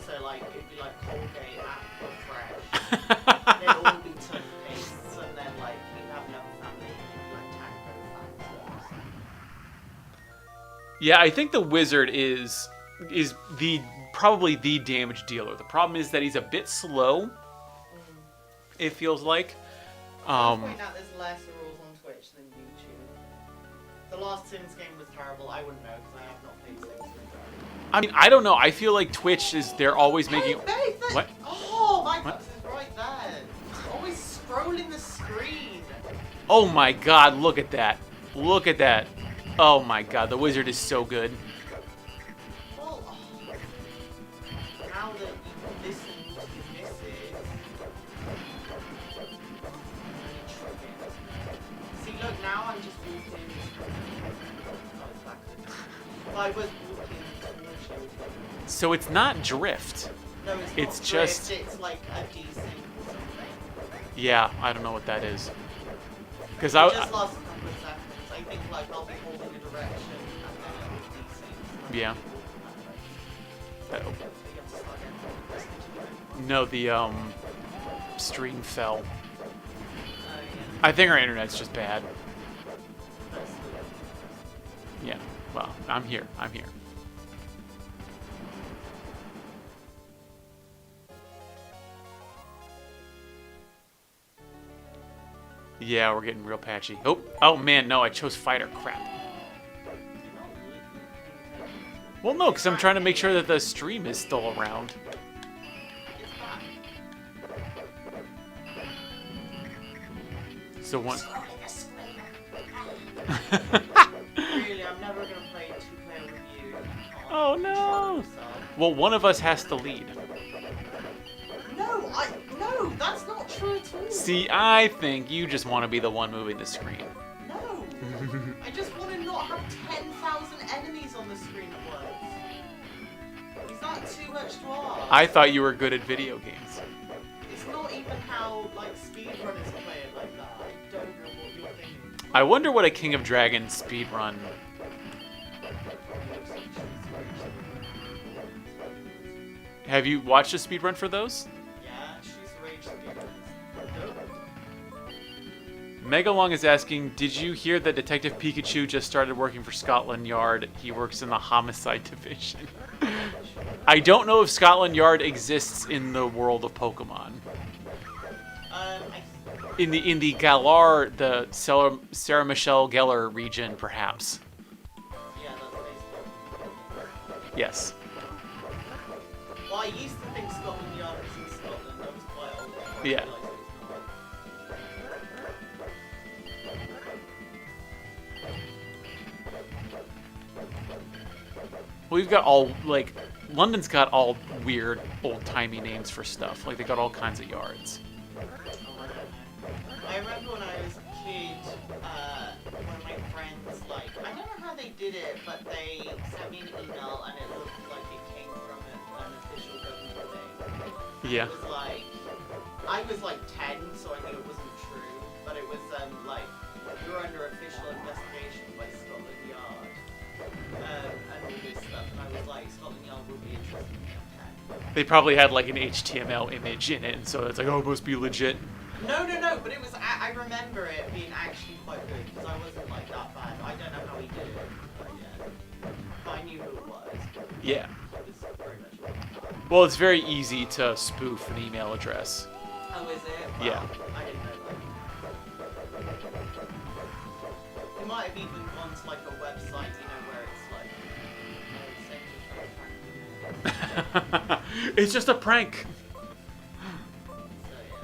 So like it'd be like Colgate, Apple Fresh. They'd all be toothpastes, and then like you'd have another family, like Taco Factors. Yeah, I think the wizard is probably the damage dealer. The problem is that he's a bit slow. It feels like. Point out there's less rules on Twitch than YouTube. The last Sims game was terrible. I wouldn't know because I have not played Sims. I mean, I don't know. I feel like Twitch they're always making. Hey, babe, What? Oh, my What? box is right there. Always scrolling the screen. Oh my god, look at that. Look at that. Oh my god, the wizard is so good. Well, now that you listen to the missus. See, look, now I'm just walking. Oh, it's back. If I was walking towards you. So it's not drift. No, it's not It's just- drift, it's like a desync or something. Yeah, I don't know what that is. Because It just lasts a couple of seconds. I think like I'll be holding a direction and then it will desync. Yeah. So you have to start again. Press continue. No, the stream fell. Oh yeah. I think our internet's just bad. That's the- Yeah. Well, I'm here. I'm here. Yeah, we're getting real patchy. Oh man, no, I chose fighter. Crap. Well, no, because I'm trying to make sure that the stream is still around. It's back. So one. Really, I'm never gonna play two-player with you. You can't Oh, control no. yourself. Well, one of us has to lead. No, that's not true at all. See, I think you just want to be the one moving the screen. No. I just want to not have 10,000 enemies on the screen at once. Is that too much to ask? I thought you were good at video games. It's not even how like speedrunners play it like that. I don't know what you're thinking. I wonder what a King of Dragons speedrun. Have you watched a speedrun for those? Yeah, she's rage speedrunners. Nope. Megalong is asking, did you hear that Detective Pikachu just started working for Scotland Yard? He works in the homicide division. I don't know if Scotland Yard exists in the world of Pokemon. In the Galar, the Sarah Michelle Gellar region, perhaps. Yeah, that's basically. Yes. Well, I used to think Scotland Yard was in Scotland. I was quite old. I Yeah. realised it was not. Well, we've got all, like, London's got all weird, old-timey names for stuff. Like, they got all kinds of yards. I remember when I was a kid, one of my friends, like, I don't know how they did it, but they sent me an email and it looked like it came from an official government thing. Yeah. It was like, I was like 10, so I knew it wasn't true, but it was like, you're under official investigation by Scotland Yard, and all this stuff, and I was like, Scotland Yard would be interested in me, okay. They probably had, like, an HTML image in it, and so it's like, oh, it must be legit. No, but it was, I remember it being actually quite good, because I wasn't like that bad. I don't know how he did it, but yeah. But I knew who it was. Yeah. It was very much. Well, it's very easy to spoof an email address. Oh, is it? Well, Yeah. I didn't know that. You might have even gone to like a website, you know, where it's like, send you It's just a prank. So yeah.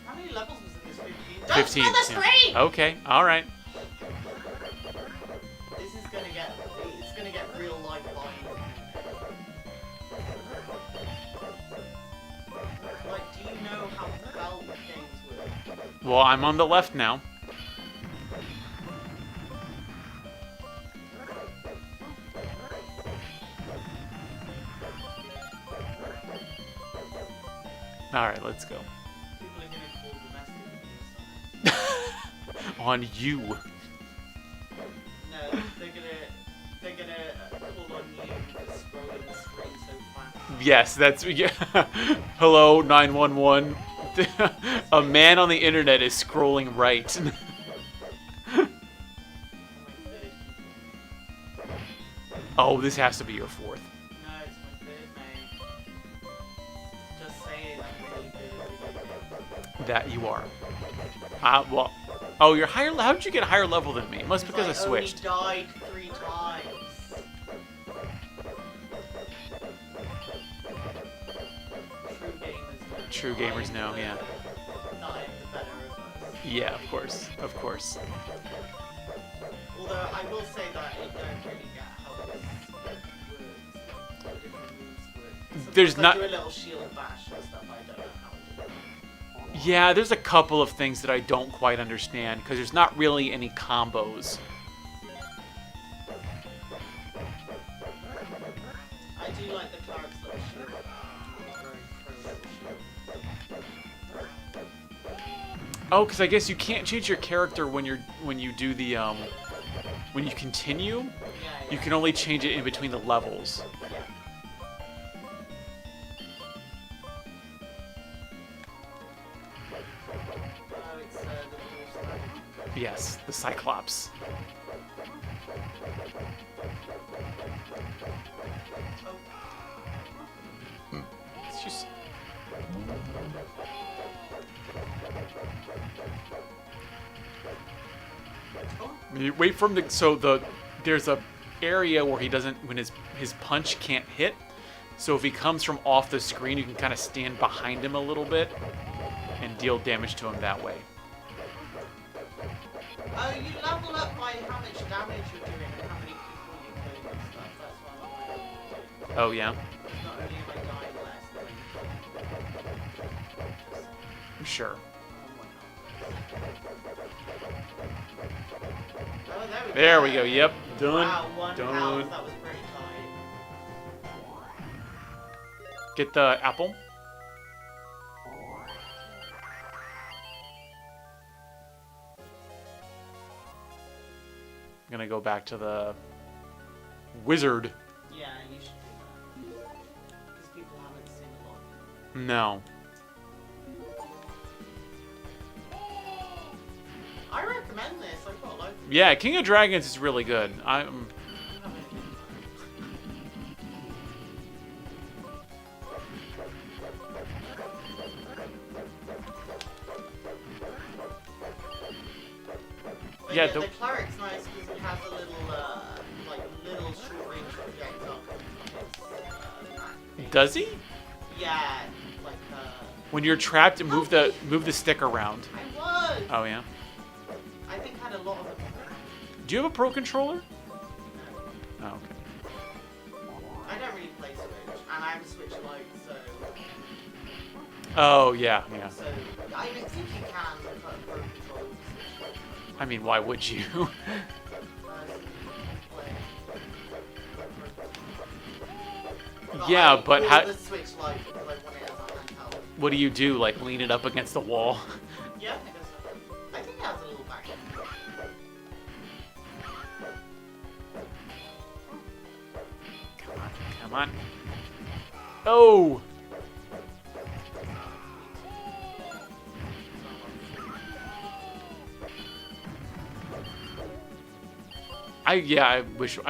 How many levels was in this 15? Don't 15. spell the screen! Okay, all right. This is gonna get, it's gonna get real life buying. Like, do you know how belt games work? Well, I'm on the left now. All right, let's go. People are gonna call domestic abuse On you. No, they're gonna call on you for scrolling the screen so fast. Yes, that's yeah. Hello, 911. A man on the internet is scrolling right. Oh, this has to be your fourth. No, it's my third, mate. Just saying, I'm really good at video games. That you are. Well. Oh, you're higher. How did you get higher level than me? It must be because I switched. I only died 3 times. True gamers know, yeah. I am the better of us. Yeah, of course, of course. Although I will say that I don't really get how this works, how different moves work. Sometimes There's I not- do a little shield bash and stuff. I don't know how to do. Yeah, there's a couple of things that I don't quite understand because there's not really any combos. I do like the cleric's little shield. Very pro little shield. Oh, because I guess you can't change your character when you do the when you continue. Yeah, You can only change it in between the levels. Yeah. Oh, it's the wolf's leg. Yes, the Cyclops. Oh, It's just. oh, You wait for him to. There's a area where he doesn't when his punch can't hit. So if he comes from off the screen, you can kind of stand behind him a little bit and deal damage to him that way. oh, you level up by how much damage you're doing and how many people you're killing and stuff. That's what I'm like. Oh yeah, Not only am I dying less, but I'm sure. Oh, There we go. Yep, done. Wow, one Done. health. That was pretty tight. Get the apple. I'm gonna go back to the wizard. Yeah, you should do that. Because people haven't seen a lot. No. I recommend this. I quite like it. Yeah, King of Dragons is really good. I'm. But Yeah, the cleric's nice because it has a little, like, little short-range projectile coming from its, Does he? yeah, like, When you're trapped, move the stick around. I was! Oh yeah. I think I had a lot of them. Do you have a pro controller? No. Oh, okay. I don't really play Switch, and I'm Switch Lite, so... Oh yeah, yeah. So, I think you can put Pro Controller to Switch Lite. I mean, why would you? Yeah, but how? The Switch Lite because I want it as a handheld. What do you do? Like lean it up against the wall? Yeah, I guess so. I think it has a little back end. Come on. Oh! I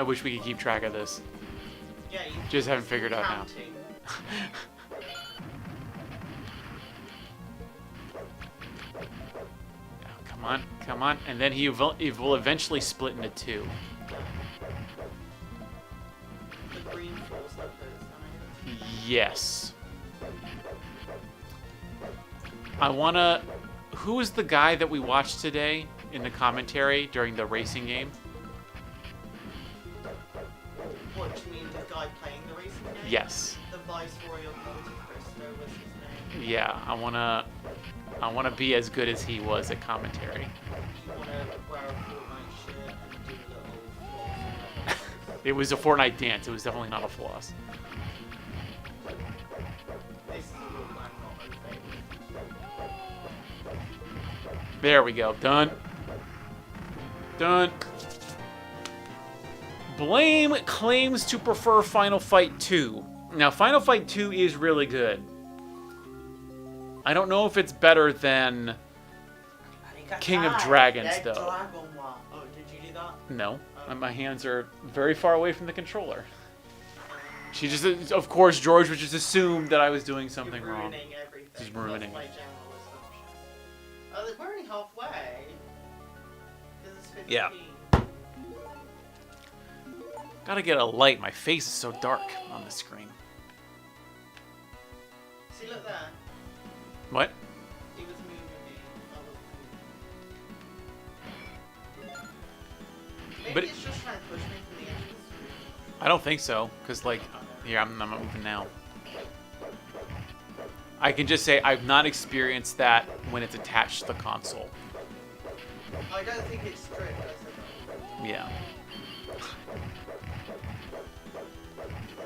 wish we could keep track of this. Yeah, you Just haven't figured out now. counting. Oh, come on, come on. And then he will eventually split into two. reinforce that person. Yes. I wanna... Who is the guy that we watched today in the commentary during the racing game? What do you mean, the guy playing the racing game? Yes. The Viceroy of Monte Cristo was his name. Yeah, I wanna be as good as he was at commentary. You wanna wear a Fortnite shirt and do a little floss. It was a Fortnite dance. It was definitely not a floss. This is a rule I'm not obeying. There we go. Done. Done. Blame claims to prefer Final Fight 2. Now, Final Fight 2 is really good. I don't know if it's better than King of Dragons, though. Oh, did you do that? No. My hands are very far away from the controller. She just, of course, George would just assume that I was doing something You're wrong. ruining everything. Just ruining. That's my general assumption. Oh, we're only halfway. This is 15. Yeah. Gotta get a light. My face is so dark on the screen. See, look there. What? He was moving me. Maybe But it's just trying to push me from the edge of the screen. I don't think so, because, like, here, I'm not moving now. I can just say I've not experienced that when it's attached to the console. I don't think it's strict. I said that. Yeah.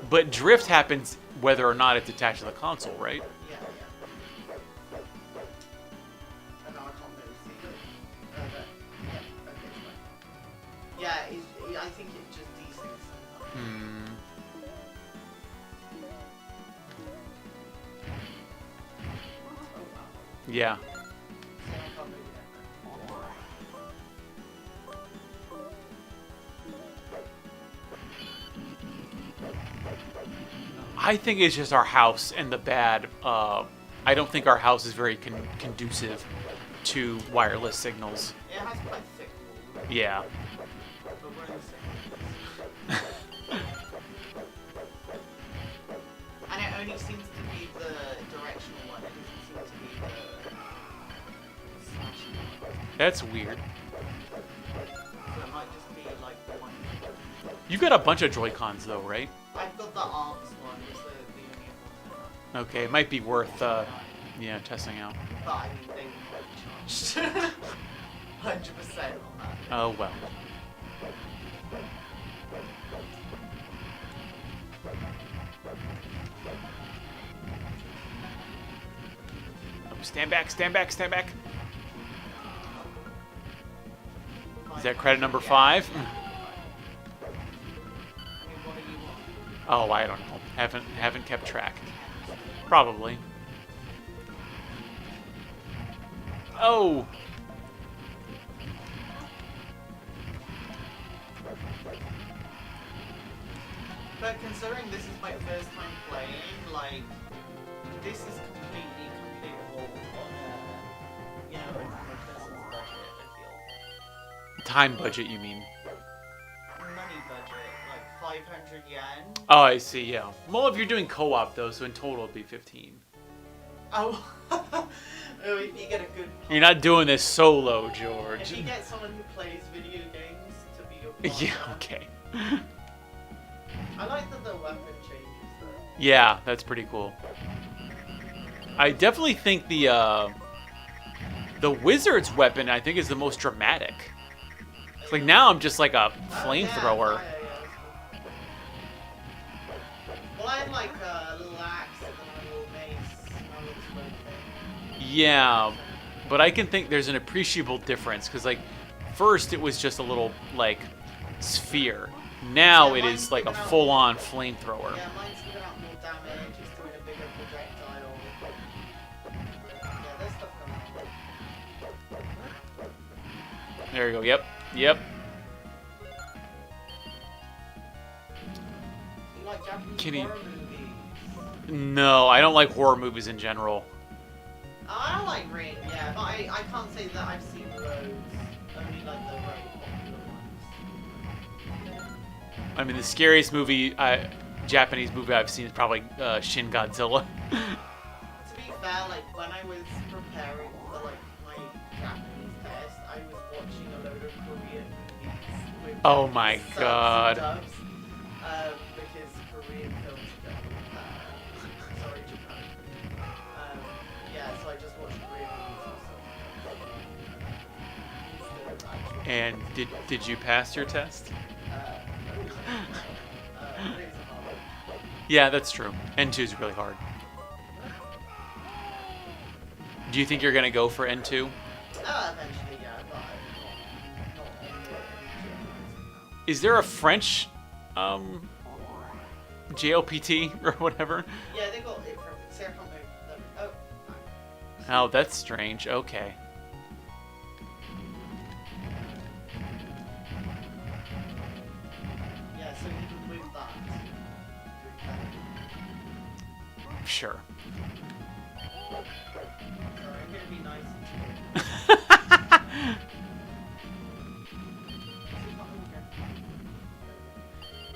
But drift happens whether or not it's attached to the console, right? Yeah, yeah. Oh, no, I can't move. See, look. There. Yeah, okay, it's fine. Yeah, I think it just desyncs sometimes. Oh, wow. Yeah. See, I can't move yet. I think it's just our house and the bad. I don't think our house is very conducive to wireless signals. It has quite thick walls, Yeah. but we're in the same place. And it only seems to be the directional one. It doesn't seem to be the slashing one. That's weird. So it might just be like one. You got a bunch of Joy-Cons though, right? I've got the arms one. It's the only one. Okay, it might be worth, yeah, testing out. But I mean, they would be charged 100% on that. Oh, well. Oh, stand back, stand back, stand back. Is that credit number 5? I mean, what do you want? Oh, I don't know. Haven't kept track. Probably. Oh! But considering this is my first time playing, like, this is completely completable on a, you know, a person's budget, I feel. Time budget, you mean? Money budget, like 500 yen. Oh, I see, yeah. Well, if you're doing co-op, though, so in total it'd be 15. Oh, oh, if you get a good You're not doing this solo, If George. you get someone who plays video games to be your partner. Yeah, okay. I like that the weapon changes though. Yeah, that's pretty cool. I definitely think the wizard's weapon, I think, is the most dramatic. It's like, now I'm just like a flamethrower. Yeah. Well, I had like a little axe and then a little mace. And a little smoke thing. Yeah, but I can think there's an appreciable difference, because, like, first it was just a little, like, sphere. Now Yeah, it mine's is like a giving out- full-on flamethrower. Yeah, mine's giving out more damage. It's doing a bigger projectile. Yeah, there's stuff going on. There you go. Yep. Yep. You like Japanese Can he- horror movies? No, I don't like horror movies in general. I like Ring, yeah, but I can't say that I've seen loads. Only like the very popular ones. I mean, the scariest movie Japanese movie I've seen is probably Shin Godzilla. To be fair, like when I was preparing for like my Japanese test, I was watching a load of Korean movies with Oh my subs god. and dubs, because Korean films don't. Sorry, Japan. Yeah, so I just watched Korean movies also. And did you pass your test? Yeah, that's true. N2 is really hard. Do you think you're gonna go for N2? Eventually, yeah, but I'm not on the Is there a French JLPT or whatever? Yeah, they got it from Sarah Company. Oh, Oh, that's strange. Okay. yeah, so even with that, Sure. sorry, I'm gonna be nice.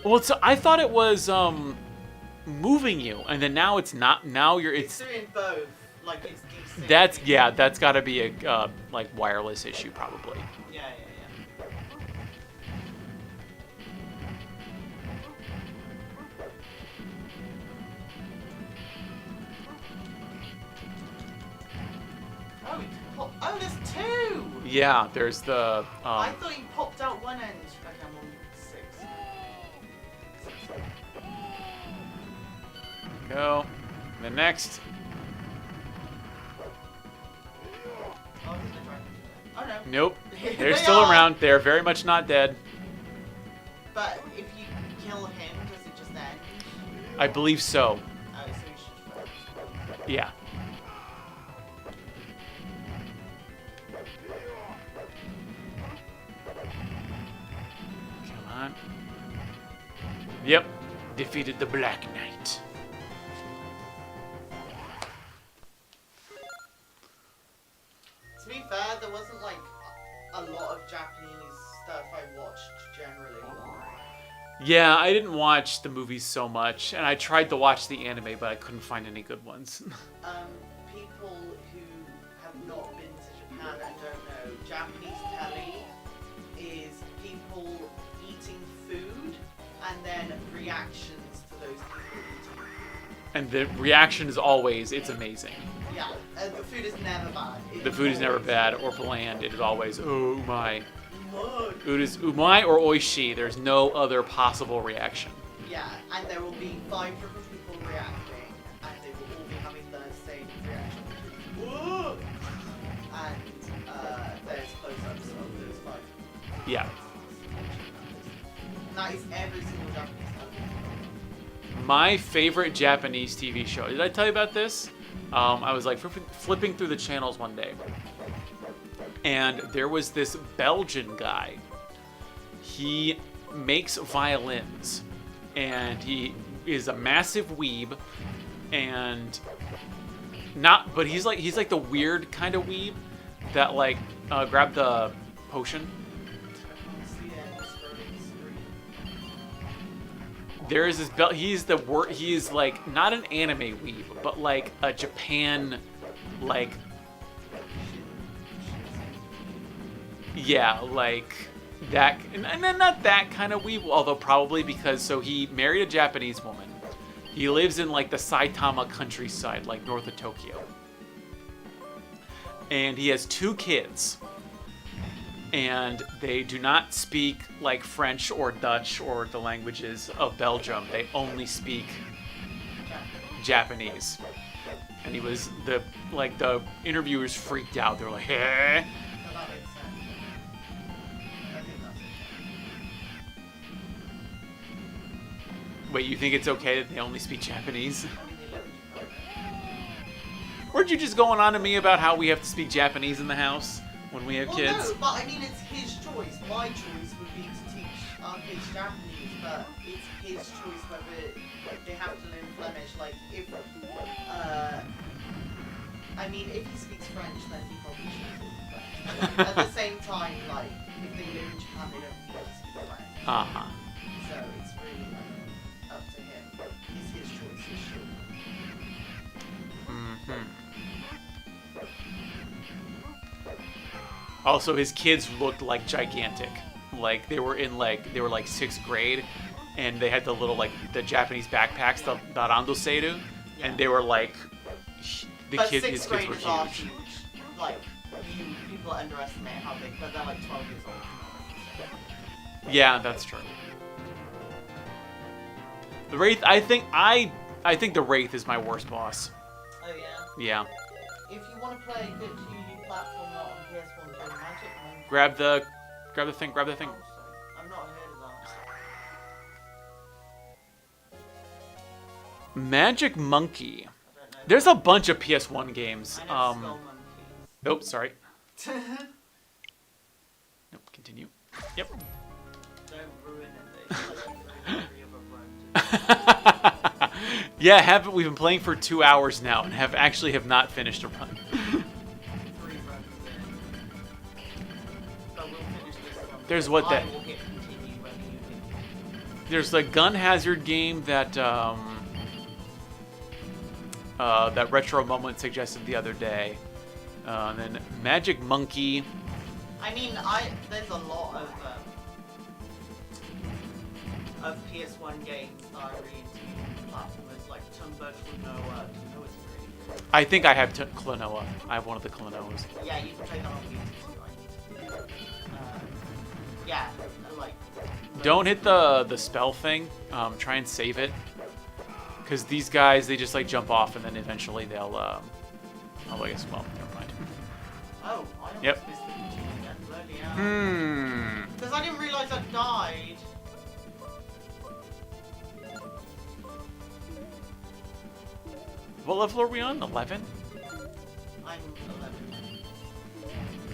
Well, so I thought it was moving you, and then now it's not. Now It's doing both. Like it's desync. That's got to be a like wireless issue probably. Yeah. Oh, there's two! Yeah, there's the. I thought you popped out one end. Okay, I'm on 6. Go. The next. Oh, there's no dragon. Oh no. Nope. They They're still are! around. They're very much not dead. But if you kill him, does it just end? I believe so. Oh, so you should focus. Yeah. Come on. Yep. Defeated the Black Knight. To be fair, there wasn't like a lot of Japanese stuff I watched generally. Yeah, I didn't watch the movies so much, and I tried to watch the anime, but I couldn't find any good ones. People who have not been to Japan and don't know, Japanese telly is people eating food and then reactions to those people eating. And the reaction is always, it's amazing. Yeah, the food is never bad. The food is never bad or bland. It is always, oh my. Mug. It is umai or oishi. There's no other possible reaction. Yeah, and there will be 5 different people reacting, and they will all be having the same reaction. Whoa! And there's close-ups of those 5. Yeah. And that is every single Japanese television. My favorite Japanese TV show. Did I tell you about this? I was like flipping through the channels one day, and there was this Belgian guy. He makes violins, and he is a massive weeb, and but he's like the weird kind of weeb that like grab the potion. There is this he's like not an anime weeb, but like a Japan, like, yeah, like that, and then not that kind of weeb, although probably because, so he married a Japanese woman. He lives in like the Saitama countryside, like north of Tokyo. And he has 2 kids. And they do not speak like French or Dutch or the languages of Belgium. They only speak Japanese. And he was the interviewers freaked out. They're like, eh? Wait, you think it's okay that they only speak Japanese? Weren't you just going on to me about how we have to speak Japanese in the house when we have kids? No, but I mean, it's his choice. My choice would be to teach our kids Japanese, but it's his choice whether they have to learn Flemish. Like, if, I mean, if he speaks French, then he probably should. But at the same time, like, if they live in Japan, they don't need to speak French. Uh-huh. So it's really up to him. Also, his kids looked like gigantic. Like they were like 6th grade, and they had the little like the Japanese backpacks, the randoseiru, and they were like his kids were huge. Like people underestimate how big, but they're like 12 years old. Yeah, that's true. The Wraith, I think the Wraith is my worst boss. Oh yeah. Yeah. If you want to play a good 2D platform on PS1, play Magic Monkey. Grab the thing. Oh, sorry. I've not heard of that. Magic Monkey. I don't know. There's a bunch of PS1 games. I know Skull Monkeys. Oh, sorry. Nope. Continue. Yep. Don't ruin it. It's like every other run. Yeah, we've been playing for 2 hours now and have not finished a run. 3 runs in. But we'll finish this one. There's what that. I will hit continue when you hit continue. There's the Gun Hazard game that that Retro Moment suggested the other day. And then Magic Monkey. I mean, there's a lot of PS1 games that I really into platformers like Tunbird Klonoa. Klonoa's pretty good. I think I have Klonoa. I have one of the Klonoas. Yeah, you can play that on YouTube too. Yeah, like. Don't hit the spell thing. Try and save it. Because these guys, they just like jump off and then eventually they'll. Oh, I guess. Well, never mind. Oh, I don't Yep. miss the continue then. Bloody hell. Hmm. Because I didn't realise I died. What level are we on? 11? I'm 11.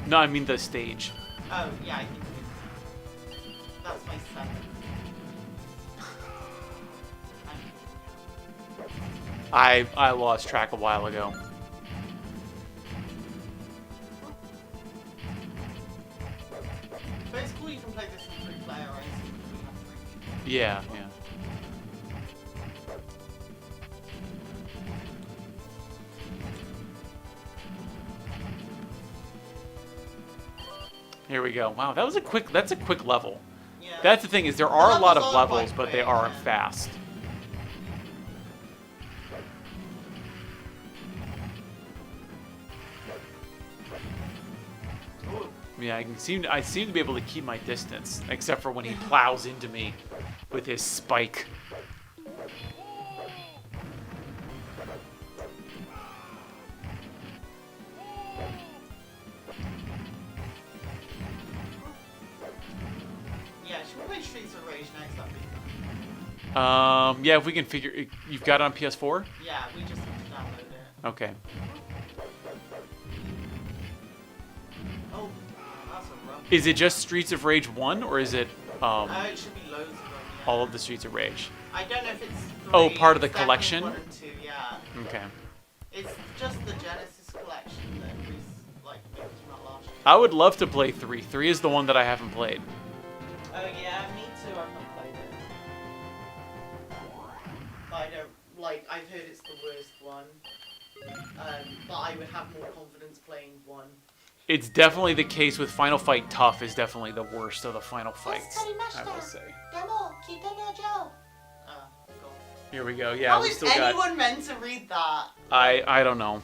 No, I mean the stage. Oh, yeah, I think it is. That's my 7th. I lost track a while ago. But it's cool you can play this in 3-player, right? So we have 3 people. Yeah, yeah. Here we go. Wow, that's a quick level. Yeah. That's the thing is there are a lot of levels are levels, quite but they quick, aren't yeah. fast. Ooh. Yeah, I seem to be able to keep my distance, except for when he plows into me with his spike. Yeah, should we play Streets of Rage next? That'd be fun. Yeah, if we can figure, you've got it on PS4? Yeah, we just have to download it. Okay. Oh, that's a rough. Is it just Streets of Rage 1, or is it It should be loads of them. Yeah. all of the Streets of Rage? I don't know if it's 3. Oh, part of the It's definitely collection? 1 and 2, yeah. Okay. It's just the Genesis collection that was like came out last year. I would love to play 3. 3 is the one that I haven't played. Oh yeah, me too. I've not played it. But I don't like. I've heard it's the worst one. But I would have more confidence playing 1. It's definitely the case with Final Fight Tough is definitely the worst of the Final Fights, I will say. Cool. Here we go. Yeah, How we is still anyone got. meant to read that? I don't know.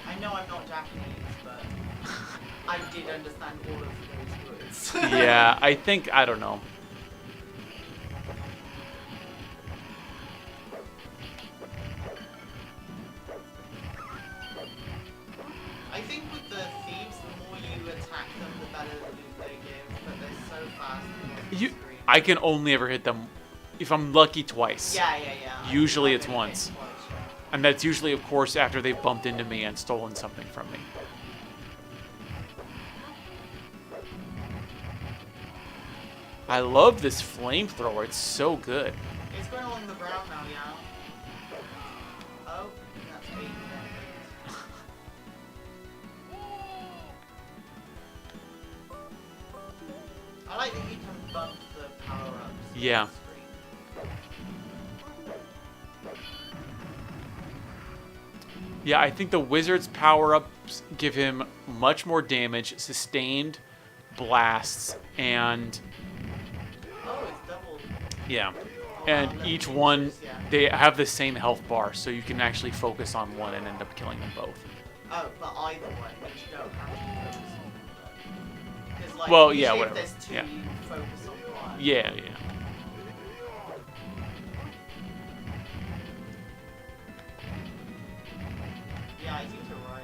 I know I'm not Japanese, but I did understand all of those words. Yeah, I don't know. I think with the thieves, the more you attack them, the better the loot they give, but they're so fast. I can only ever hit them if I'm lucky twice. Yeah. Usually I've it's been hit once. twice, yeah. And that's usually, of course, after they've bumped into me and stolen something from me. I love this flamethrower. It's so good. It's going along the ground now, yeah. Oh, that's being perfect. I like that you can bump the power-ups. Yeah. on the screen. Yeah, I think the wizard's power-ups give him much more damage, sustained blasts, and Oh, it's double. yeah. Oh, And wow, each that's one, dangerous, yeah. they have the same health bar, so you can actually focus on one and end up killing them both. Oh, but either way, means you don't have to focus on one. Because, like, Well, usually yeah, if whatever. there's two, Yeah. you focus on one. Yeah. Yeah, I think you're right.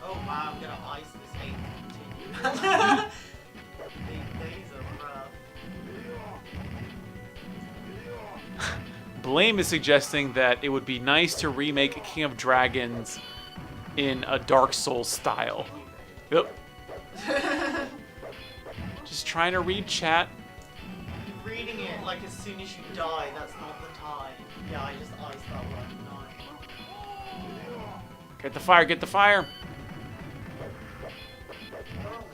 Oh wow, I'm gonna ice this 8 to continue. These are rough. Blame is suggesting that it would be nice to remake King of Dragons in a Dark Souls style. Yep. Just trying to read chat. Reading it like as soon as you die, that's not the time. Yeah, I just iced that one. Nice. Get the fire, get the fire. We're almost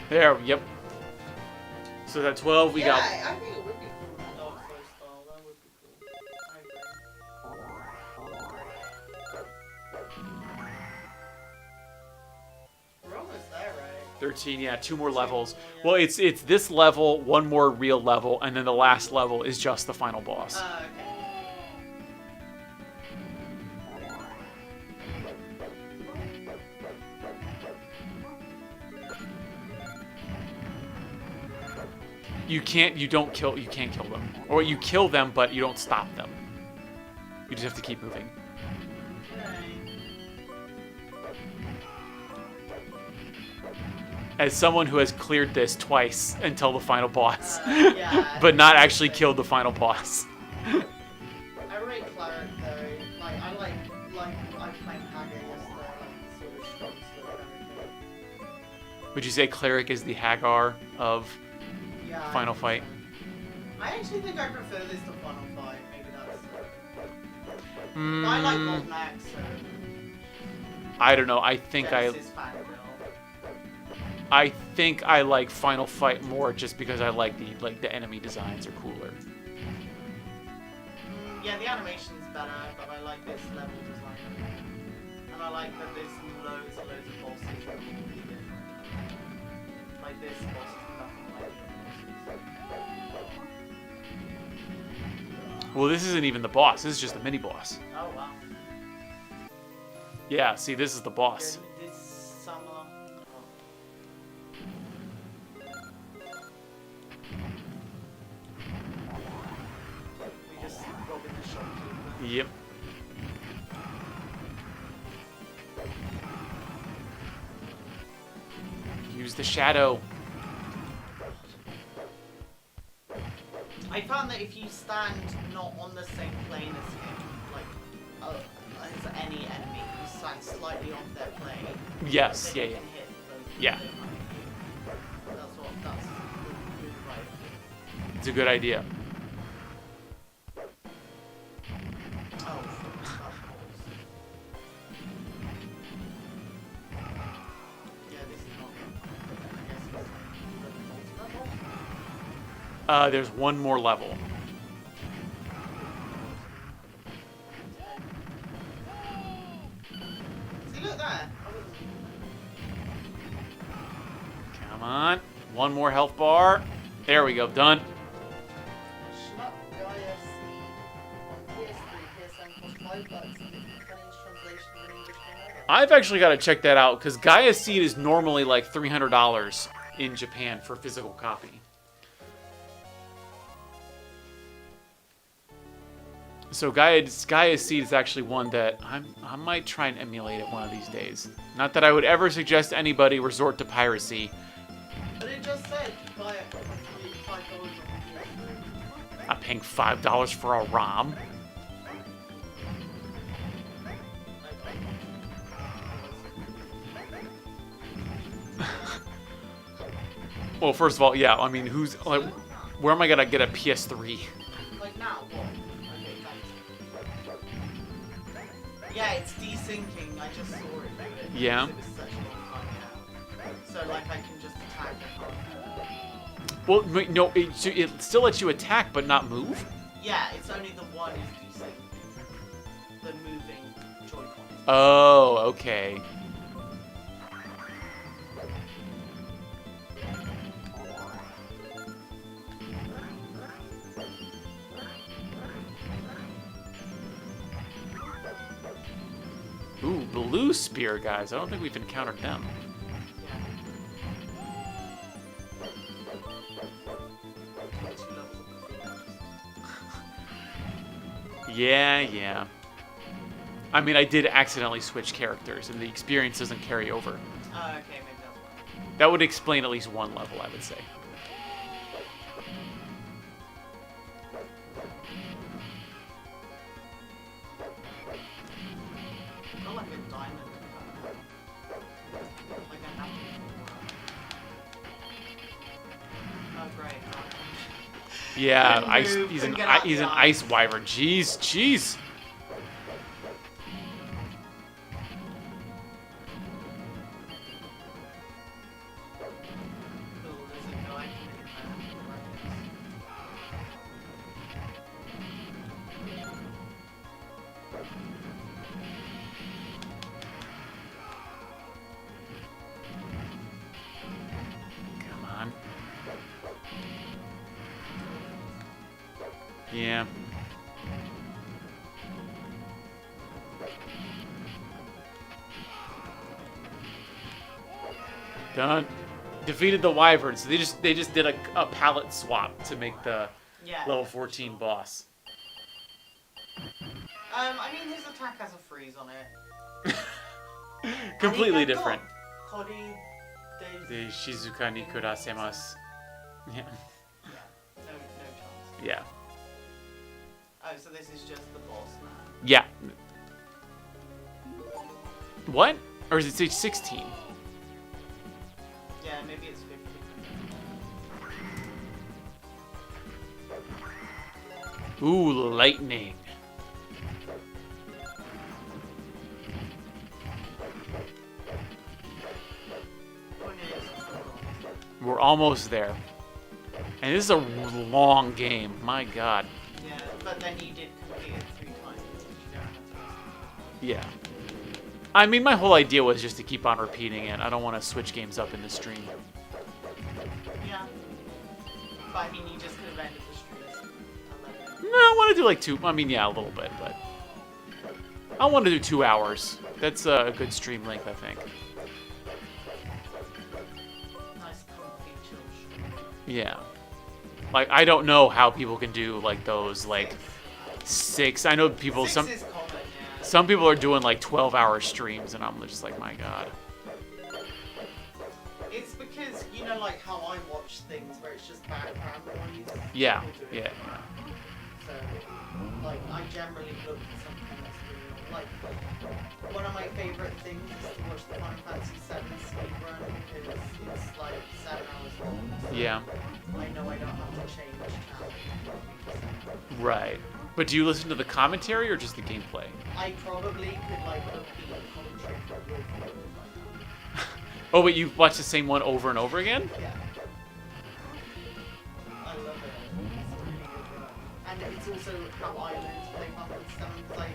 there, There, yep. So that 12 we yeah, got. I think it would be cool. Dark Souls style, that would be cool. I agree. We're almost there, right? 13, yeah, 2 more levels. Well, it's this level, 1 more real level, and then the last level is just the final boss. Okay. You can't kill them. Or you kill them, but you don't stop them. You just have to keep moving. As someone who has cleared this twice until the final boss, Yeah. but not actually killed the final boss. I rate cleric though. Like I like I played Haggard yesterday, like sort of strong sort of everything. Would you say cleric is the Hagar of Yeah. I final think fight? so. I actually think I prefer this to final fight. Maybe that's. I like Golden Axe, so. I don't know. I think Genesis fan build. I think I like Final Fight more just because I like the enemy designs are cooler. Yeah, the animation's better, but I like this level design. And I like that there's loads and loads of bosses that are completely different. Like this boss is nothing like the other bosses. Well, this isn't even the boss. This is just the mini boss. Oh wow. Yeah, see, this is the boss. This summer. We just rob in the shop. Yep. Use the shadow. I found that if you stand not on the same plane as him, like as any enemy, you stand slightly off their plane. Yes, then yeah. you can hit both Yeah. of them. That's really right. It's a good idea. Oh, of course. Yeah, this is not. I guess it's multi-level. There's one more level. See, look there. Come on. One more health bar. There we go. Done. Shmup ISC on PS3, PSN cost $5 and the Chinese translation in English and English. I've actually got to check that out because Gaia Seed is normally like $300 in Japan for physical copy. So Gaia Seed is actually one that I might try and emulate it one of these days. Not that I would ever suggest anybody resort to piracy. But it just said buy it for $5 on PS3. I'm paying $5 for a ROM. Well, first of all, yeah. I mean, who's like, where am I gonna get a PS3? Like now, what? Okay, thanks. Yeah, it's desyncing. I just saw it. But Yeah. It was such a long time now. So like I can just attack. Well, wait, no, it still lets you attack but not move. Yeah, it's only the one using the moving Joy-Con. Oh, okay. Ooh, blue spear guys. I don't think we've encountered them. Yeah, yeah. I mean, I did accidentally switch characters, and the experience doesn't carry over. Okay, maybe that's why. That would explain at least one level, I would say. I feel like a diamond. Like a happy. Oh, great. Yeah, Couldn't ice. move, He's couldn't an get out he's the an ice. ice wyvern. Jeez, jeez. Cool, there's a guy in Come on. Yeah. Done. Defeated the wyverns. So they just did a palette swap to make the Yeah. level 14 boss. I mean, his attack has a freeze on it. Completely different. Kori The Shizuka ni kurasemasu. Yeah. Yeah, no chance. Yeah. Oh, so this is just the boss now. Yeah. What? Or is it stage 16? Yeah, maybe it's 50. Ooh, lightning. We're almost there. And this is a long game. My god. Yeah, but then you did complete it 3 times. You don't have to. Yeah. I mean, my whole idea was just to keep on repeating it. I don't want to switch games up in the stream. Yeah. But I mean, you just could have ended the stream. No, I want to do like 2. I mean, yeah, a little bit, but I want to do 2 hours. That's a good stream length, I think. Nice, comfy, chill stream. Yeah. Like, I don't know how people can do like those, like 6. I know people. 6 is common, yeah. Some people are doing like 12-hour streams, and I'm just like, my god. It's because, you know, like how I watch things where it's just background noise. Yeah, People do it. yeah. So, like, I generally look for something that's real. Like, one of my favorite things is to watch the Final Fantasy VII speedrun because it's like 7 hours long. So Yeah. I know I don't have to change channel. Right. But do you listen to the commentary or just the gameplay? I probably could, like, repeat the commentary for a good 4 or 5 hours. Oh, but you watch the same one over and over again? Yeah. I love it. It's a really good run. And it's also how I learned to play Final Fantasy VII.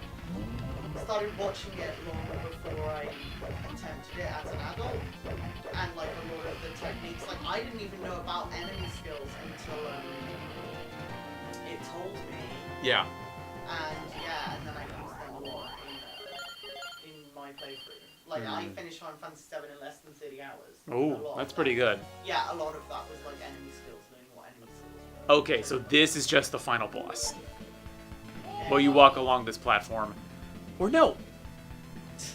I started watching it long before I attempted it as an adult. And like a lot of the techniques, like I didn't even know about enemy skills until it told me. Yeah. And yeah, and then I used them a lot in my playthrough. Like I finished Final Fantasy VII in less than 30 hours. A Oh, lot that's of pretty that- good. Yeah, a lot of that was like enemy skills, learning what enemy skills were. Okay, so this is just the final boss. Yeah. Well, you walk along this platform. Or no. So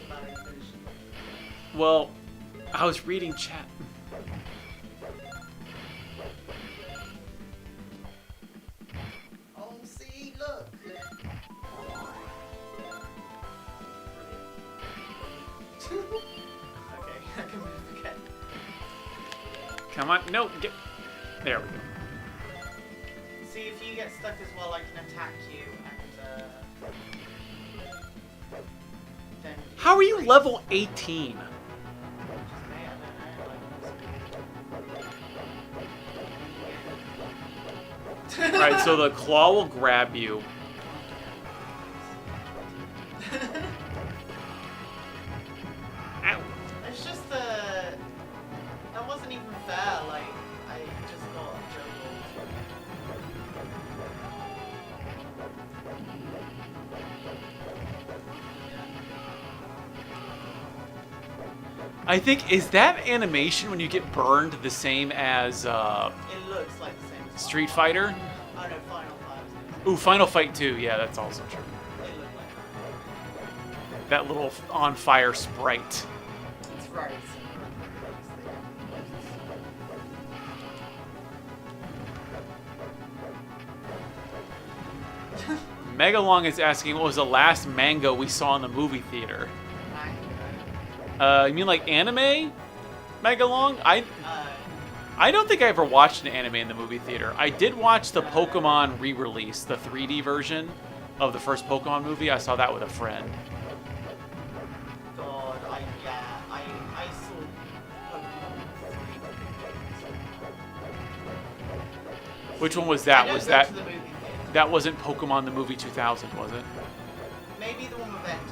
dramatic finishing. Well, I was reading chat. Oh, see, look. Okay, I can move again. Come on. No, get... There we go. See, if you get stuck as well, I can attack you and then. How are you level 18? Alright, so the claw will grab you. Ow. It's just that wasn't even fair. Like I just got juggled. I think, is that animation when you get burned the same as It looks like the same as Street Fighter? Oh no, Final Fight. Ooh, Final Fight 2. Yeah, that's also true. It looked like That little on fire sprite. that. It's right. Megalong is asking what was the last manga we saw in the movie theater. You mean like anime? Megalong? I don't think I ever watched an anime in the movie theater. I did watch the Pokemon re-release, the 3D version of the first Pokemon movie. I saw that with a friend. God, I saw Pokemon. Which one was I that? don't Was go that to the movie theater. that wasn't Pokemon the movie 2000, was it? Maybe the one with Entei.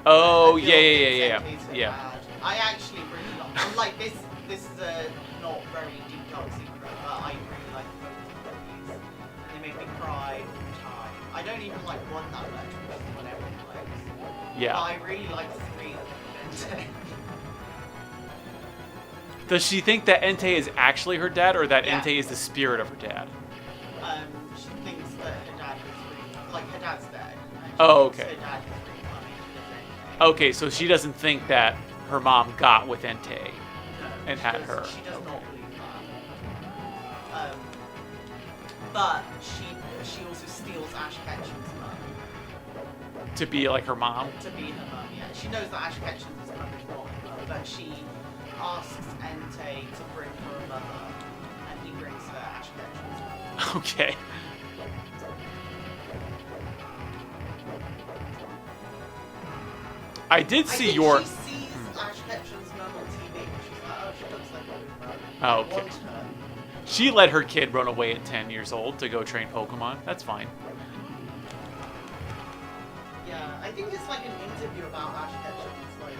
Oh, I feel Entei's yeah. bad. I actually really like this. This is a not very deep dark secret, but I really like Pokemon movies. They make me cry all the time. I don't even like one that much, which is what everyone likes. Yeah. But I really like three of Entei. Does she think that Entei is actually her dad, or that Yeah. Entei is the spirit of her dad? She thinks that her dad was really, like her dad's dead. And she Oh, thinks okay. Her dad was really funny to this Entei. Okay, so she doesn't think that her mom got with Entei No, and she had does- her. She does not believe that. But she also steals Ash Ketchum's mum To be like her mom. to be her mum. Yeah, she knows that Ash Ketchum's mum is not her mum, but she asks Entei to bring her a mother, and he brings her Ash Ketchum's mum. Okay. I did I see think your. She sees Ash Ketchum's mum on TV, and she's like, oh, she looks like her mum. Oh, I okay. want her. She let her kid run away at 10 years old to go train Pokemon. That's fine. Yeah, I think it's like an interview about Ash Ketchum's like.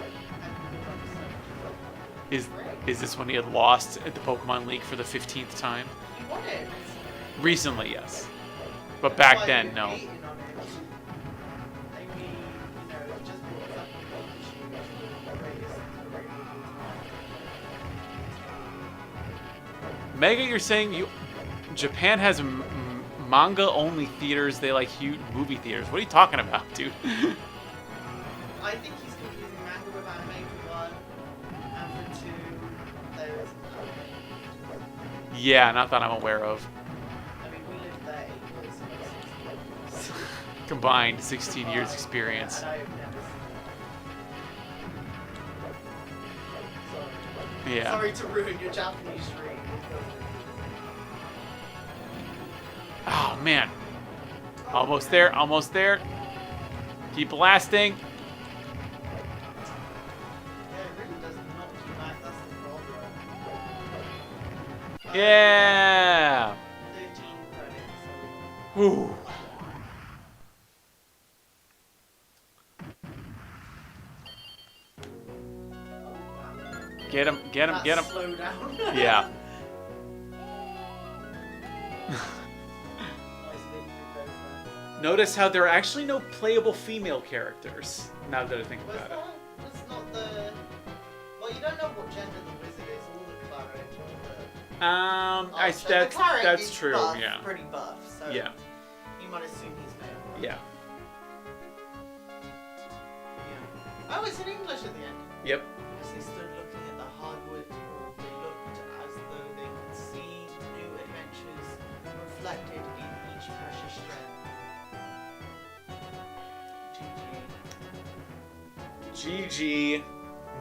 Is this when he had lost at the Pokemon League for the 15th time? He won it. Recently, yes. But That's back why then, you're no. hating on it. I mean, it just brought up the issue of the greatest Mega, you're saying Japan has manga-only theaters. They like huge movie theaters. What are you talking about, dude? I think he's confusing manga with anime for one, and for two, there's anime. Yeah, not that I'm aware of. I mean, we lived there 8 years, so 16 years. Combined 16 years experience. And I've never seen it. Yeah. Sorry to ruin your Japanese dream. Oh, man. Almost there, almost there. Keep blasting. Yeah, it really does knock you back, that's the problem. Yeah. 13 credits. Whew. Get him, get him, get him. Slow down. Yeah. Nice victory there. Notice how there are actually no playable female characters, now that I think Was about it. that's not the... Well, you don't know what gender the wizard is or the cleric or the... Archer. The cleric That's is true, buff, yeah. pretty buff, so Yeah. you might assume he's male. Yeah. Yeah. Oh, it's in English at the end. Yep. As they stood looking at the hardwood, they looked as though they could see new adventures reflected in each precious strand. GG. GG.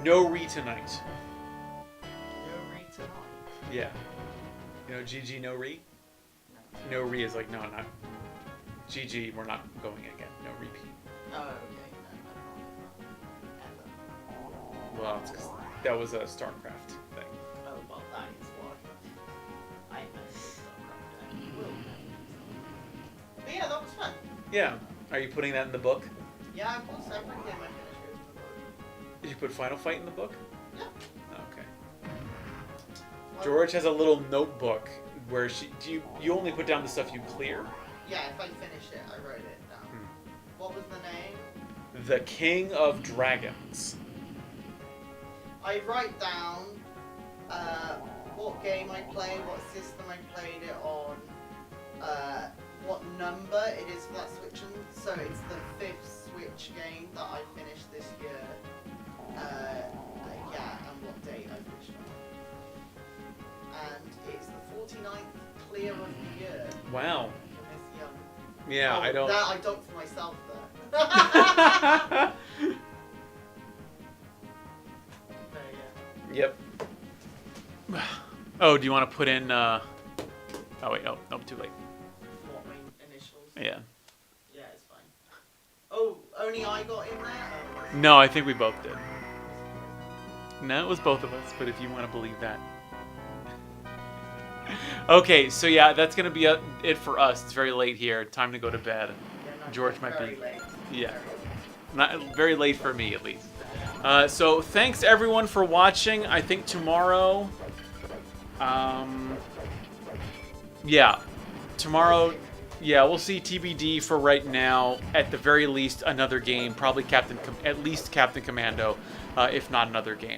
No re tonight. No read tonight. Yeah. You know GG no re? No re is like, no, not. GG, we're not going again. No repeat. Oh, okay. No, Well, it's 'cause that was a StarCraft thing. oh, well, that is why. I know. But yeah, that was fun. Yeah. Are you putting that in the book? Yeah, of course, every game I finish goes in the book. Did you put Final Fight in the book? Yeah. Okay. Well, George has a little notebook where you only put down the stuff you clear. Yeah, if I finish it, I wrote it down. What was the name? The King of Dragons. I write down what game I played, what system I played it on, what number it is for that Switch. So it's the 5th Switch game that I finished this year. Yeah, and what date I finished on. And it's the 49th clear of the year. Wow. For Miss Young. Yeah, I don't. That I don't for myself there. Yep. Oh, do you want to put in? Oh wait, no, too late. What, my initials? Yeah. Yeah, it's fine. Oh, only I got in there? Oh. No, I think we both did. No, it was both of us, but if you want to believe that. Okay, so yeah, that's gonna be it for us. It's very late here. Time to go to bed. Yeah, no, George might very be. late. Yeah. Very late. Not very late for me, at least. So thanks everyone for watching. I think tomorrow. Yeah, tomorrow. Yeah, we'll see TBD for right now. At the very least, another game. Probably at least Captain Commando, if not another game.